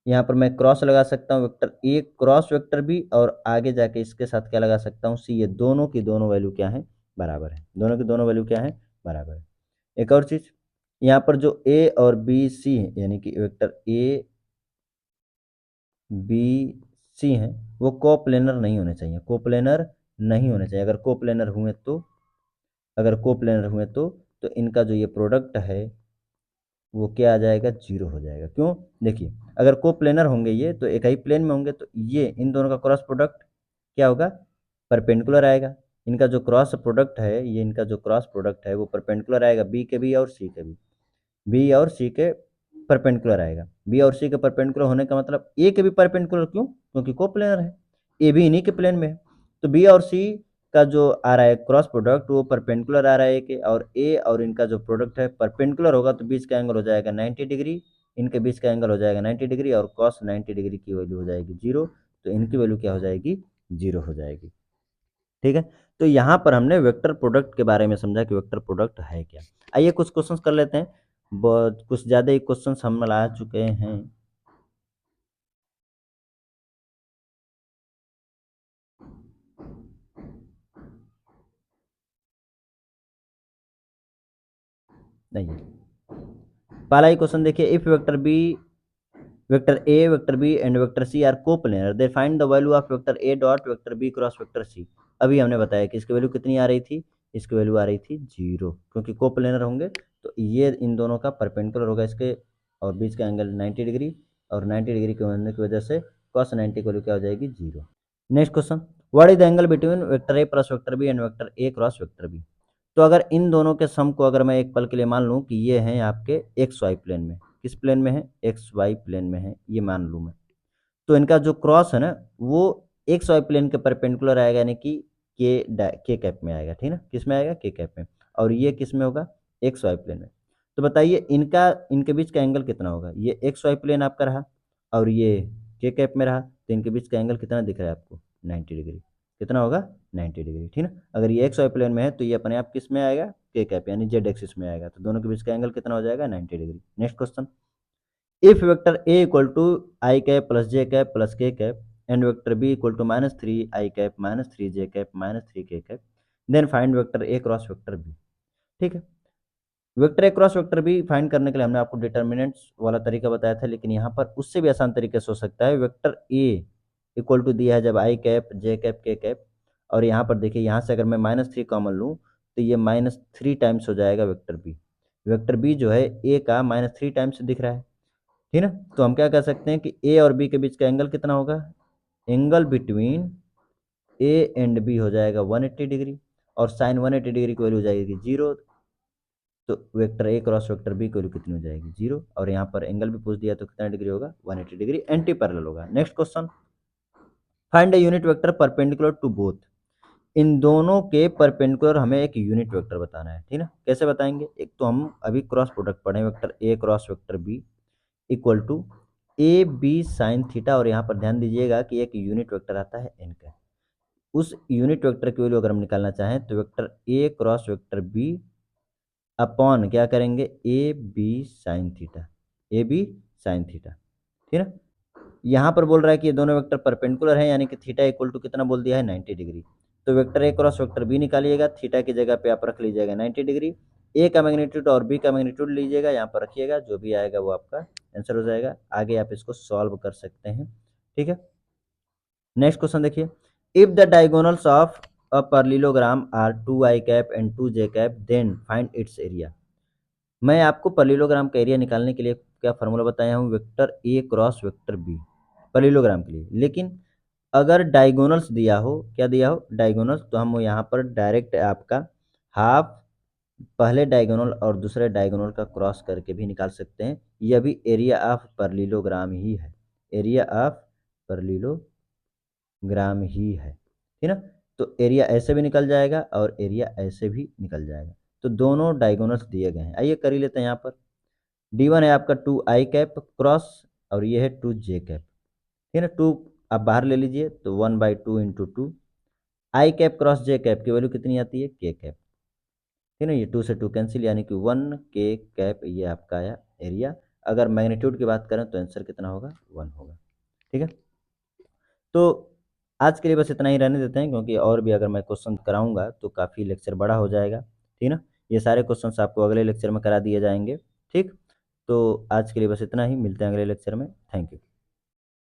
[SPEAKER 2] यहाँ पर मैं क्रॉस लगा सकता हूँ vector A cross vector B, और आगे जाके इसके साथ क्या लगा सकता हूँ? सी। ये दोनों की दोनों वैल्यू क्या है? बराबर है। दोनों की दोनों वैल्यू क्या है? बराबर है। एक और चीज, यहाँ पर जो ए और बी सी है, यानी कि वेक्टर ए बी सी हैं, वो कोप्लेनर नहीं होने चाहिए, कोप्लेनर नहीं होने चाहिए। अगर कोप्लेनर हुए तो, अगर कोप्लेनर हुए तो इनका जो ये प्रोडक्ट है वो क्या आ जाएगा? जीरो हो जाएगा। क्यों? देखिए, अगर कोप्लेनर होंगे ये तो एक ही प्लेन में होंगे, तो ये इन दोनों का क्रॉस प्रोडक्ट क्या होगा? परपेंडिकुलर आएगा। इनका जो क्रॉस प्रोडक्ट है, ये इनका जो क्रॉस प्रोडक्ट है वो परपेंडिकुलर आएगा, बी के बी और सी के बी, बी और सी के परपेंडिकुलर आएगा। बी और सी के परपेंडिकुलर होने का मतलब ए के भी परपेंडिकुलर, क्यों? क्योंकि कोप्लेनर है, ए भी इन्हीं के प्लेन में है। तो बी और सी का जो आ रहा है क्रॉस प्रोडक्ट वो परपेंडिकुलर आ रहा है ए के, और ए और इनका जो प्रोडक्ट है परपेंडिकुलर होगा, तो बीच का एंगल हो जाएगा 90 डिग्री, इनके बीच का एंगल हो जाएगा 90 डिग्री, और कॉस 90 डिग्री की वैल्यू हो जाएगी जीरो। तो इनकी वैल्यू क्या हो जाएगी? जीरो हो जाएगी, ठीक है। तो यहाँ पर हमने वेक्टर प्रोडक्ट के बारे में समझा कि वेक्टर प्रोडक्ट है क्या। आइए कुछ क्वेश्चंस कर लेते हैं, बहुत कुछ ज़्यादा ही क्वेश्चंस हम ला चुके हैं। नहीं, पहला ही क्वेश्चन देखिए, if vector B, vector A, vector B and vector C are coplanar, then find the value of vector A dot vector B cross vector C. अभी हमने बताया कि इसकी वैल्यू कितनी आ रही थी? इसकी वैल्यू आ रही थी जीरो, क्योंकि कोप्लेनर होंगे तो ये इन दोनों का परपेंडिकुलर होगा इसके, और बीच का एंगल 90 डिग्री, और 90 डिग्री के होने की वजह से cos 90 की वैल्यू क्या हो जाएगी? Zero. Next question, what is the angle between vector A plus vector B and vector A cross vector B. तो अगर इन दोनों के सम को अगर मैं एक पल के लिए मान लूँ कि ये हैं आपके एक्स वाई प्लेन में, किस प्लेन में है? एक्स वाई प्लेन में है, ये मान लूँ मैं, तो इनका जो क्रॉस है ना वो एक्स वाई प्लेन के परपेंडिकुलर आएगा, यानी कि के कैप में आएगा, ठीक ना। किस में आएगा? के कैप में। और ये किस में होगा? एक्स वाई प्लेन में। तो बताइए इनका, इनके बीच का एंगल कितना होगा? ये एक्स वाई प्लेन आपका रहा और ये के कैप में रहा, तो इनके बीच का एंगल कितना दिख रहा है आपको? 90 डिग्री। कितना होगा? 90 डिग्री, ठीक ना। अगर ये एक्स वाई प्लेन में है तो ये अपने आप किस में आएगा? के कैप, यानी जेड एक्सिस में आएगा, तो दोनों के बीच का एंगल कितना हो जाएगा? 90 degree. Next question, if vector a equal to I cap plus j cap plus k cap and vector b equal to minus 3 I cap minus 3 j cap minus 3 k cap, then find vector a cross vector b। ठीक है, vector A cross vector B find करने के लिए हमने आपको डिटर्मिनेंट्स वाला तरीका बताया था, लेकिन यहाँ पर उससे भी आसान तरीके से हो सकता है। वेक्टर ए इक्वल टू दिया है जब आई कैप जे कैप के कैप, और यहाँ पर देखिए यहाँ से अगर मैं -3 कॉमन लूँ तो ये -3 टाइम्स हो जाएगा वेक्टर बी। वेक्टर बी जो है ए का -3 टाइम्स दिख रहा है, ठीक ना। तो हम क्या कह सकते हैं कि ए और बी के बीच का एंगल कितना होगा? Angle between A and B हो जाएगा 180 डिग्री, और साइन 180 डिग्री की वैल्यू हो जाएगी जीरो। तो vector A cross vector B की वैल्यू कितनी हो जाएगी 0, और यहाँ पर एंगल भी पूछ दिया तो कितना डिग्री होगा 180 डिग्री एंटी पैरेलल होगा। Next question, find a unit vector perpendicular to both. इन दोनों के परपेंडिकुलर हमें एक यूनिट वेक्टर बताना है, ठीक ना। कैसे बताएंगे, एक तो हम अभी क्रॉस प्रोडक्ट पढ़े, vector A cross vector B equal to A B sine theta, और यहाँ पर ध्यान दीजिएगा कि एक यूनिट वेक्टर आता है एन का। उस यूनिट वेक्टर की वैल्यू अगर हम निकालना चाहें तो vector A cross vector B upon क्या करेंगे A B sine theta, A B sine theta, ठीक है। यहाँ पर बोल रहा है कि ये दोनों वेक्टर परपेंडिकुलर हैं, यानी कि थीटा इक्वल टू कितना बोल दिया है 90 डिग्री। तो vector A cross vector B निकालिएगा, थीटा की जगह पे आप रख लीजिएगा 90 डिग्री, ए का मैग्नीट्यूड और बी का मैग्नीट्यूड लीजिएगा, यहाँ पर रखिएगा, जो भी आएगा वो आपका आंसर हो जाएगा। आगे आप इसको सॉल्व कर सकते हैं, ठीक है। नेक्स्ट क्वेश्चन देखिए, if the diagonals of a parallelogram are 2i cap and 2j cap then find its area. मैं आपको पैरेललोग्राम का एरिया निकालने के लिए क्या फार्मूला बताया हूँ, vector A cross vector B parallelogram के लिए। लेकिन अगर डायगोनल्स दिया हो, क्या दिया हो डायगोनल्स, तो हम यहाँ पर डायरेक्ट आपका हाफ पहले डायगोनल और दूसरे डायगोनल का क्रॉस करके भी निकाल सकते हैं। यह भी एरिया ऑफ पैरेललोग्राम ही है, एरिया ऑफ पैरेललोग्राम ही है, ठीक ना। तो एरिया ऐसे भी निकल जाएगा और एरिया ऐसे भी निकल जाएगा। तो दोनों डायगोनल्स दिए गए हैं, आइए कर ही लेते हैं। यहाँ पर D1 है आपका 2i कैप क्रॉस, और ये है 2j कैप, ठीक है ना। 2 आप बाहर ले लीजिए तो 1/2 इंटू 2, आई कैप क्रॉस जे कैप की वैल्यू कितनी आती है के कैप, ठीक है ना। ये 2 से 2 कैंसिल, यानी कि 1 के कैप, ये आपका आया एरिया। अगर मैग्नीट्यूड की बात करें तो आंसर कितना होगा 1 होगा, ठीक है। तो आज के लिए बस इतना ही रहने देते हैं, क्योंकि और भी अगर मैं क्वेश्चन कराऊंगा तो काफ़ी लेक्चर बड़ा हो जाएगा, ठीक ना। ये सारे क्वेश्चंस आपको अगले लेक्चर में करा दिए जाएंगे, ठीक। तो आज के लिए बस इतना ही, मिलते हैं अगले लेक्चर में। Thank you.